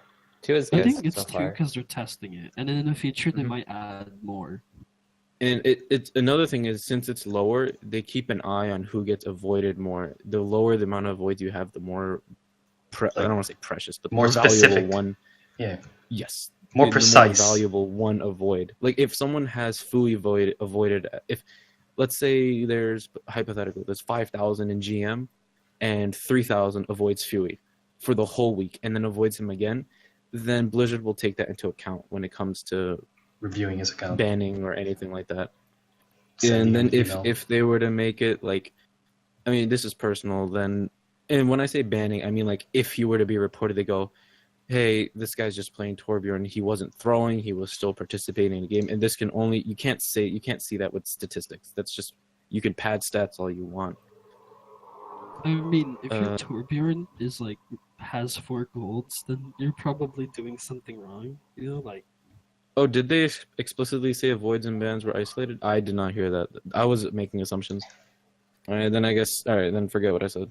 2 is I good think it's so 2 far. because they're testing it, and then in the future they Mhm. might add more. And it's another thing is since it's lower, they keep an eye on who gets avoided more. The lower the amount of avoids you have, the more I don't want to say precious, but More valuable specific. one. Yeah, Yes. more The precise. valuable one avoid. Like if someone has Fui avoided, if let's say there's hypothetical, there's 5,000 in GM, and 3,000 avoids Fui for the whole week and then avoids him again, then Blizzard will take that into account when it comes to Reviewing his account. banning or anything like that. Sending And then him an email. if they were to make it like, I mean, this is personal, then, and when I say banning, I mean like if he were to be reported, they go, hey, this guy's just playing Torbjorn. He wasn't throwing. He was still participating in the game. And this can only, you can't see that with statistics. That's just, you can pad stats all you want. I mean, if your Torbjorn is like has 4 golds, then you're probably doing something wrong. You know, like. Oh, did they explicitly say avoids and bans were isolated? I did not hear that. I was making assumptions. All right, then I guess. All right, then forget what I said.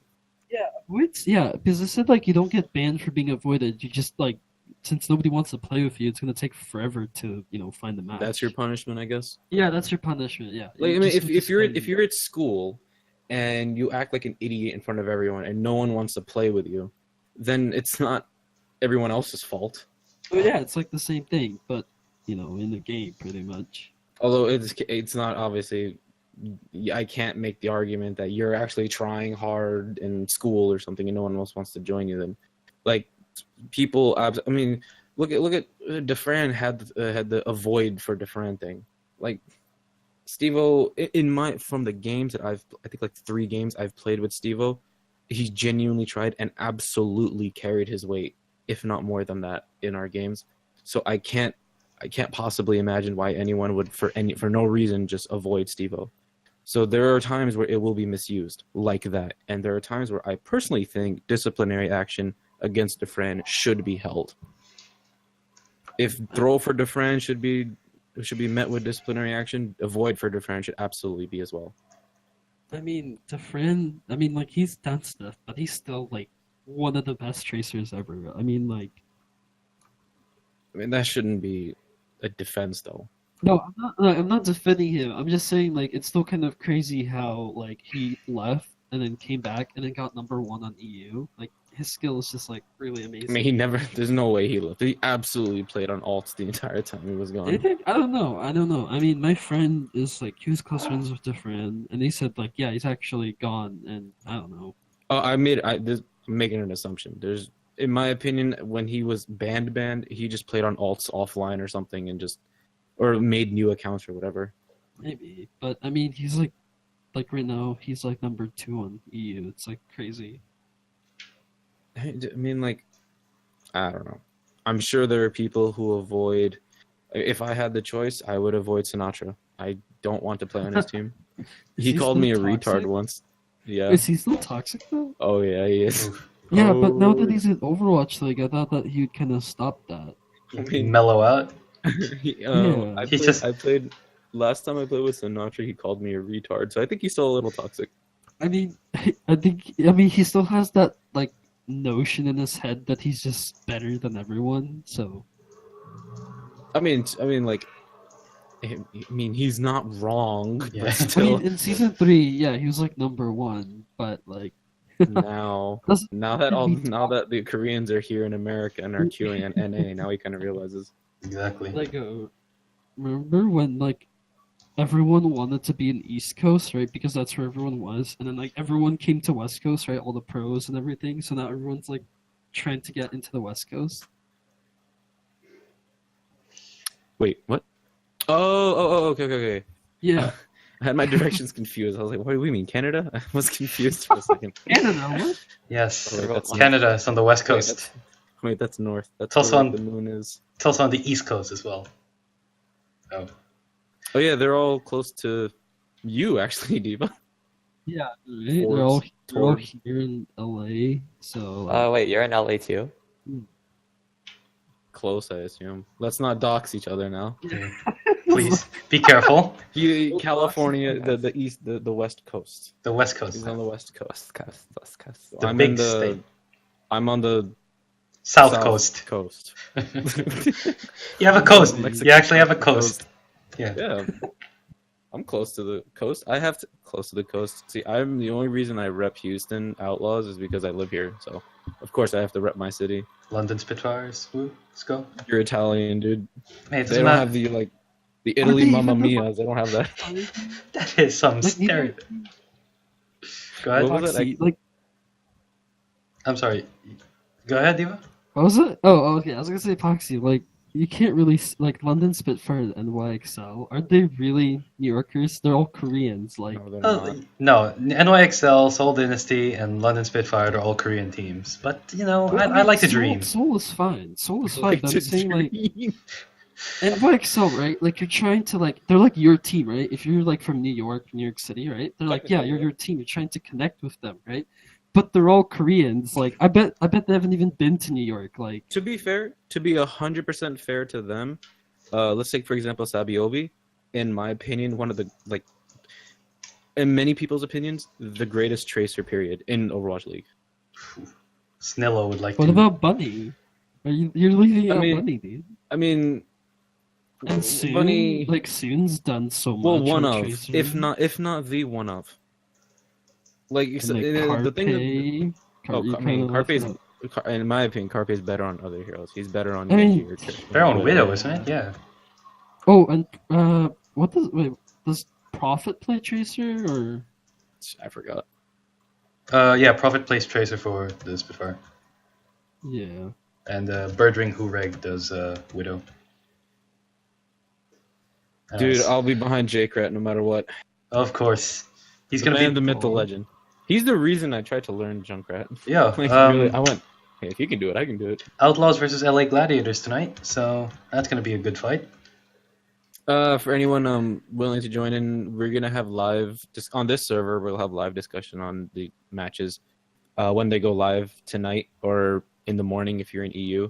Yeah, avoids. Yeah, because I said like you don't get banned for being avoided. You just like, since nobody wants to play with you, it's gonna take forever to find the match. That's your punishment, I guess. Yeah, that's your punishment. Yeah. Like, I mean, if you're at school and you act like an idiot in front of everyone and no one wants to play with you, then it's not everyone else's fault. But yeah, it's like the same thing, but in the game, pretty much. Although it's not obviously. I can't make the argument that you're actually trying hard in school or something and no one else wants to join you. Then, like, people. I mean, look at Defran had the avoid for Defran thing. Like, Steve-O, from the games that I think like 3 games I've played with Steve-O, he genuinely tried and absolutely carried his weight, if not more than that, in our games. So I can't possibly imagine why anyone would for no reason just avoid Steve-O. So there are times where it will be misused like that, and there are times where I personally think disciplinary action against Defran should be held. If throw for Defran should be met with disciplinary action, avoid for Defran should absolutely be as well. I mean, Defran. I mean, like he's done stuff, but he's still like one of the best tracers ever. I mean, that shouldn't be a defense, though. No, I'm not defending him. I'm just saying, like, it's still kind of crazy how, like, he left and then came back and then got number 1 on EU. Like, his skill is just, like, really amazing. I mean, there's no way he left. He absolutely played on alts the entire time he was gone. I don't know. I mean, my friend is, like, he was close friends with Defran, and he said, like, yeah, he's actually gone, and I don't know. Oh, I'm making an assumption. In my opinion, when he was banned, he just played on alts offline or something and or made new accounts or whatever. Maybe, but I mean, he's like right now, he's like number 2 on EU. It's like crazy. I mean, like, I don't know. I'm sure there are people who avoid. If I had the choice, I would avoid Sinatra. I don't want to play on his team. He called me a retard once. Yeah. Is he still toxic though? Oh yeah, he is. Yeah, but now that he's in Overwatch, like I thought that he'd kind of stop that. Mellow out. I played last time I played with Sinatra. He called me a retard, so I think he's still a little toxic. I mean, he still has that like notion in his head that he's just better than everyone. So, I mean, he's not wrong. Yeah. But still, I mean, in season 3, yeah, he was like number 1, but like now that the Koreans are here in America and are queuing on NA, now he kind of realizes. Exactly. Like, remember when like everyone wanted to be in East Coast, right? Because that's where everyone was, and then like everyone came to West Coast, right? All the pros and everything. So now everyone's like trying to get into the West Coast. Wait, what? Oh, okay. Yeah. I had my directions confused. I was like, what do we mean, Canada? I was confused for a second. Canada, what? Yes, Oh, wait, that's Canada is on the west coast. Wait, that's north. That's It's also where on- the moon is. It's also on the east coast as well. Oh, Oh yeah, they're all close to you, actually, Diva. Yeah, right? They're all Forbes. here in LA. So Wait, you're in LA too? Close, I assume. Let's not dox each other now. please be careful. California, the east, the west coast. The west coast, He's on the west coast. West Coast. the I'm big in the. state, I'm on the south coast. Coast. You have a coast. Mexico. You actually have a coast. Yeah. Yeah. I'm close to the coast. Close to the coast. See, I'm the only reason I rep Houston Outlaws is because I live here. So, of course, I have to rep my city. London Spitfires. Woo, let's go. You're Italian, dude. Mate, They don't have the Italy Mamma Mia's. They don't have that. that is some Like, stereotype. Go ahead. What was it? Poxy, like I'm sorry. Go ahead, Diva. What was it? Oh, okay. I was gonna say Poxy. Like, you can't really like London Spitfire and YXL. Aren't they really New Yorkers? They're all Koreans. Like, No, they're not. No, NYXL, Seoul Dynasty, and London Spitfire are all Korean teams. But I like to dream. Seoul is fine. Seoul is fine. Like But to I'm saying like, dream. and YXL, right? Like, you're trying to like, they're like your team, right? If you're like from New York City, right? They're like, yeah, you're your team. You're trying to connect with them, right? But they're all Koreans. Like, I bet they haven't even been to New York. Like, To be fair, to be 100% fair to them, let's take for example Sabiobi. In my opinion, one of the in many people's opinions, the greatest tracer period in Overwatch League. Snillo would like what to. about Bunny? You're leaving I out mean, Bunny, dude? I mean, And Soon, Bunny. like Soon's done so much. Well, one on of, Tracer. if not the one of. Like, And, so, like, the thing. Carpe, I mean, Carpe's, in my opinion, Carpe's better on other heroes. He's better on I mean, Genji or They're on Widow, isn't it? Yeah. Oh, and does Prophet play Tracer or? I forgot. Yeah, Prophet plays Tracer for the Spitfire. Yeah. And Birdring Hureg does Widow. Dude, I'll be behind J-Crat no matter what. Of course. He's The going to man, be... the myth, the legend. He's the reason I tried to learn Junkrat. Yeah, Like, really, I went, hey, if you can do it, I can do it. Outlaws versus LA Gladiators tonight, so that's going to be a good fight. For anyone willing to join in, we're gonna have live on this server. We'll have live discussion on the matches when they go live tonight or in the morning if you're in EU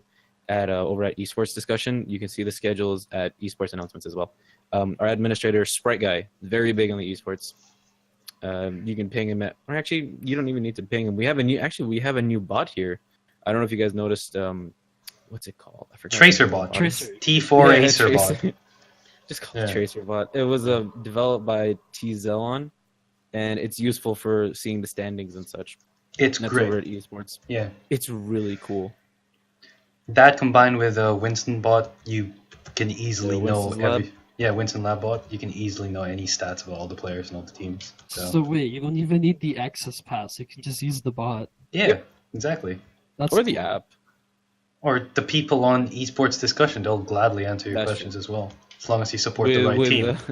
at over at Esports Discussion. You can see the schedules at Esports Announcements as well. Our administrator Sprite Guy, very big on the esports. You can ping him or actually you don't even need to ping him. We have a new bot here. I don't know if you guys noticed. What's it called? I forgot. Tracer bot. Tracer. T4 Yeah, Acer Tracer. bot. Just call it Tracer bot. It was developed by T-Zelon, and it's useful for seeing the standings and such. It's And that's great. over at esports. Yeah. It's really cool. That combined with Winston bot, you can easily know Winston's Lab. Winston Lab bot, you can easily know any stats about all the players and all the teams. So wait, you don't even need the access pass. You can just use the bot. Yeah, exactly. That's Or the cool. app. Or the people on Esports Discussion, they'll gladly answer your That's questions as well. As long as you support the right team. as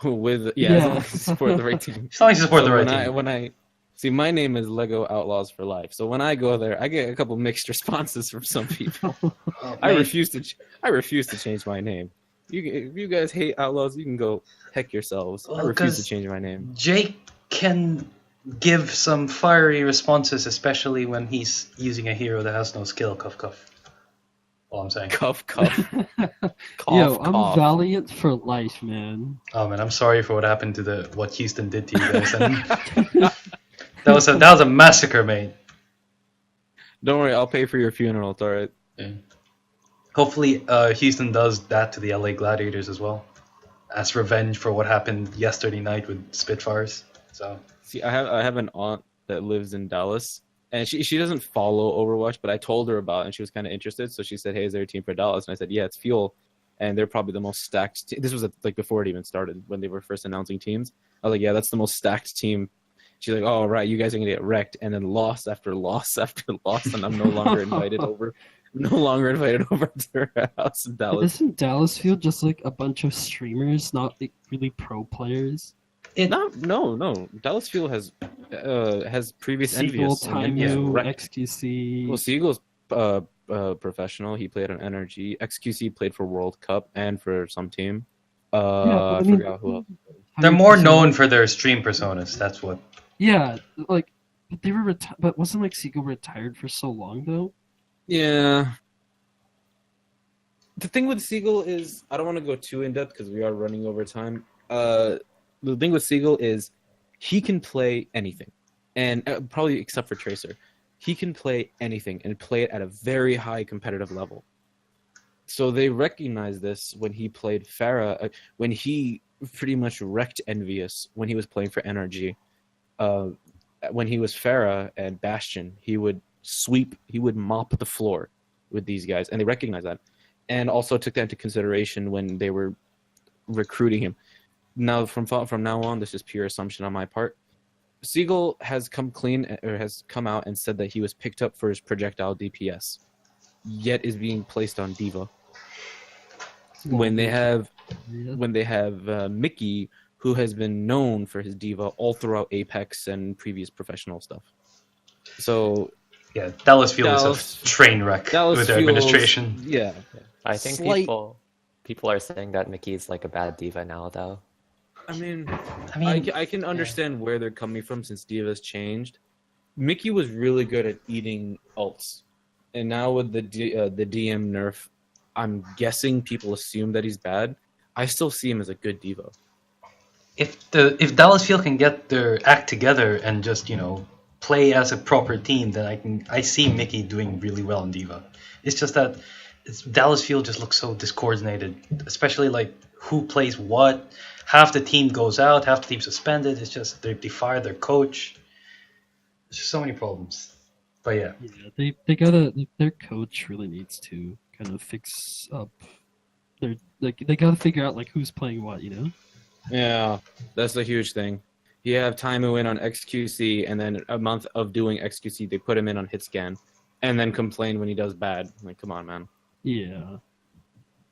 long as Yeah. you support the right team. As long as you support So the right when team. when I see, my name is Lego Outlaws for Life. So when I go there, I get a couple mixed responses from some people. I Mate, refuse to change my name. If you guys hate Outlaws, you can go heck yourselves. I Well, refuse to 'cause change my name. Jake can give some fiery responses, especially when he's using a hero that has no skill. Cuff, cuff. All I'm saying. Cuff, cuff. Cough, Yo, I'm cough. Valiant for life, man. Oh man, I'm sorry for what happened to what Houston did to you guys. And that was a massacre, mate. Don't worry, I'll pay for your funeral. It's all right. Yeah. Hopefully, Houston does that to the LA Gladiators as well, as revenge for what happened yesterday night with Spitfires. So See, I have an aunt that lives in Dallas, and she doesn't follow Overwatch, but I told her about it, and she was kind of interested. So she said, "Hey, is there a team for Dallas?" And I said, "Yeah, it's Fuel, and they're probably the most stacked." This was like before it even started when they were first announcing teams. I was like, "Yeah, that's the most stacked team." She's like, "Oh, right, you guys are gonna get wrecked," and then loss after loss after loss, and I'm no longer invited over. No longer invited over to her house in Dallas. Isn't Dallas Field just like a bunch of streamers, not like really pro players? No. Dallas Fuel has previous Seagull, envious. and Time envious U, wrecked. XQC. Well, Siegel's professional. He played on Energy. XQC played for World Cup and for some team. Yeah, but I I mean- forgot who else. they're more known for their stream personas. That's what. Yeah, like, but they were but wasn't like Seagull retired for so long though? Yeah. The thing with Siegel is, I don't want to go too in depth because we are running over time. The thing with Siegel is he can play anything, and probably except for Tracer, he can play anything and play it at a very high competitive level. So they recognized this when he played Pharah, when he pretty much wrecked Envious when he was playing for NRG. When he was Pharah and Bastion, he would sweep, he would mop the floor with these guys, and they recognized that. And also took that into consideration when they were recruiting him. Now, from now on, this is pure assumption on my part. Siegel has come clean or has come out and said that he was picked up for his projectile DPS, yet is being placed on Diva. When they have Mickey, who has been known for his Diva all throughout Apex and previous professional stuff. So Yeah, Dallas Field is a train wreck with their administration. Yeah, I think people are saying that Mickey's like a bad diva now, though. I mean, I can understand where they're coming from since Diva's changed. Mickey was really good at eating ults, and now with the DM nerf, I'm guessing people assume that he's bad. I still see him as a good Diva. If Dallas Field can get their act together and just play as a proper team, then I see Mickey doing really well in Diva. It's just that Dallas Field just looks so discoordinated, especially like who plays what. Half the team goes out, half the team suspended. It's just they fired their coach. There's just so many problems. But yeah, they gotta, their coach really needs to kind of fix up. They gotta figure out like who's playing what, Yeah, that's the huge thing. You have Taimu in on XQC, and then a month of doing XQC, they put him in on Hitscan, and then complain when he does bad. Like, come on, man. Yeah,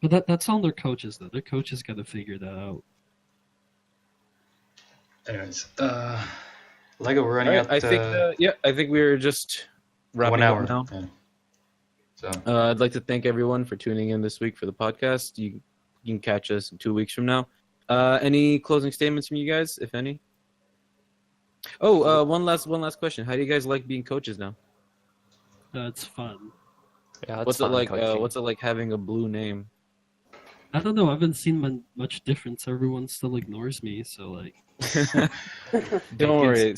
but that's on their coaches though. Their coaches got to figure that out. Anyways, Lego, we're running out. I think we're just wrapping 1 hour up now. Yeah. So I'd like to thank everyone for tuning in this week for the podcast. You can catch us 2 weeks from now. Any closing statements from you guys, if any? Oh, one last question. How do you guys like being coaches now? It's fun. Yeah, it's What's it fun like? coaching. What's it like having a blue name? I don't know. I haven't seen much difference. Everyone still ignores me, so like. Don't worry.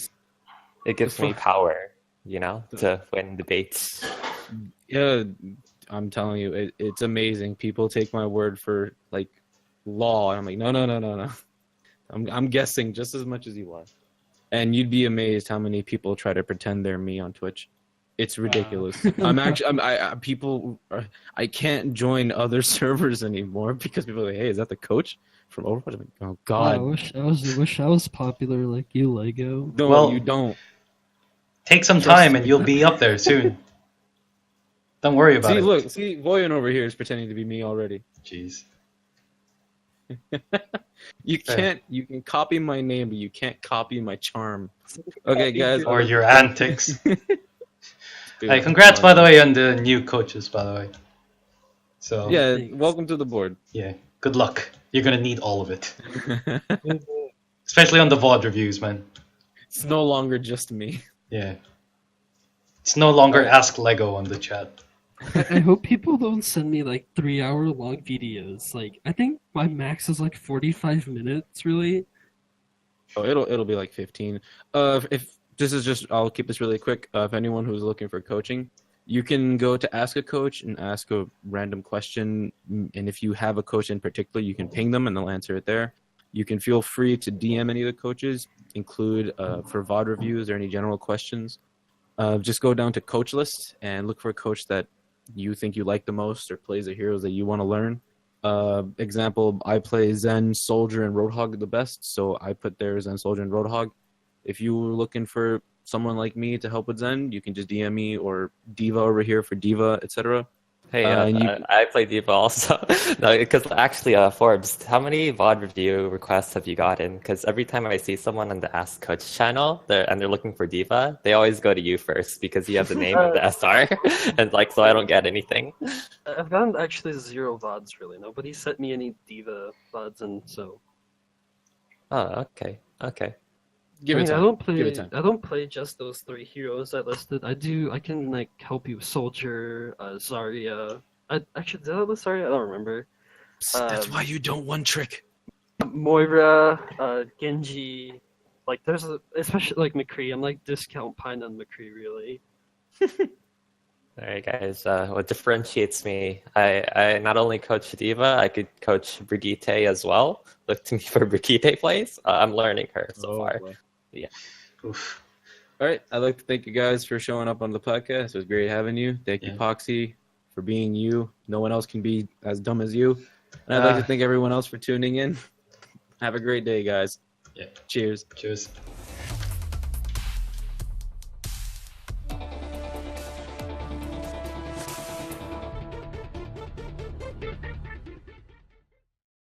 It gives me power, to win debates. Yeah, I'm telling you, it's amazing. People take my word for like law. I'm like, no. I'm guessing just as much as you are, and you'd be amazed how many people try to pretend they're me on Twitch. It's ridiculous. I can't join other servers anymore because people are like, hey, is that the coach from Overwatch? I'm like, oh god. I wish I was popular like you, Lego. No, Well, you don't. take some time and you'll be up there soon. Don't worry about it. See, Voyan over here is pretending to be me already. Jeez. You can copy my name, but you can't copy my charm. Okay, guys. Or your antics. Hey, congrats, by the way, on the new coaches, by the way. So Yeah, Thanks. welcome to the board. yeah, good luck. You're gonna need all of it, especially on the VOD reviews, man. It's no longer just me. Yeah, it's no longer Ask Lego on the chat. I hope people don't send me like 3-hour long videos. Like I think my max is like 45 minutes. Really. Oh, it'll be like 15. If this is just, I'll keep this really quick. If anyone who's looking for coaching, you can go to Ask a Coach and ask a random question. And if you have a coach in particular, you can ping them and they'll answer it there. You can feel free to DM any of the coaches, include for VOD reviews or any general questions. Just go down to coach list and look for a coach that you think you like the most or plays the heroes that you want to learn. Example, I play Zen, Soldier, and Roadhog the best, so I put there Zen, Soldier, and Roadhog. If you were looking for someone like me to help with Zen, you can just DM me or Diva over here for Diva, etc. Hey, I play Diva also. No, because actually, Forbes, how many VOD review requests have you gotten? Because every time I see someone on the Ask Coach channel and they're looking for Diva, they always go to you first because you have the name of the SR, and so I don't get anything. I've gotten actually 0 VODs really. Nobody sent me any Diva VODs, and so. Oh, okay. Give it time. I don't play just those 3 heroes I listed. I can like help you with Soldier, Zarya. Actually, did I list Zarya? I don't remember. That's why you don't one trick. Moira, Genji. Like there's especially like McCree. I'm like discount pine on McCree really. All right, guys. What differentiates me? I not only coach Diva, I could coach Brigitte as well. Look to me for Brigitte plays. I'm learning her so far. Boy. Yeah. Oof. All right, I'd like to thank you guys for showing up on the podcast. It was great having you. Thank you, Yeah. Poxy, for being you. No one else can be as dumb as you. And I'd like to thank everyone else for tuning in. Have a great day, guys. Yeah. Cheers. Cheers.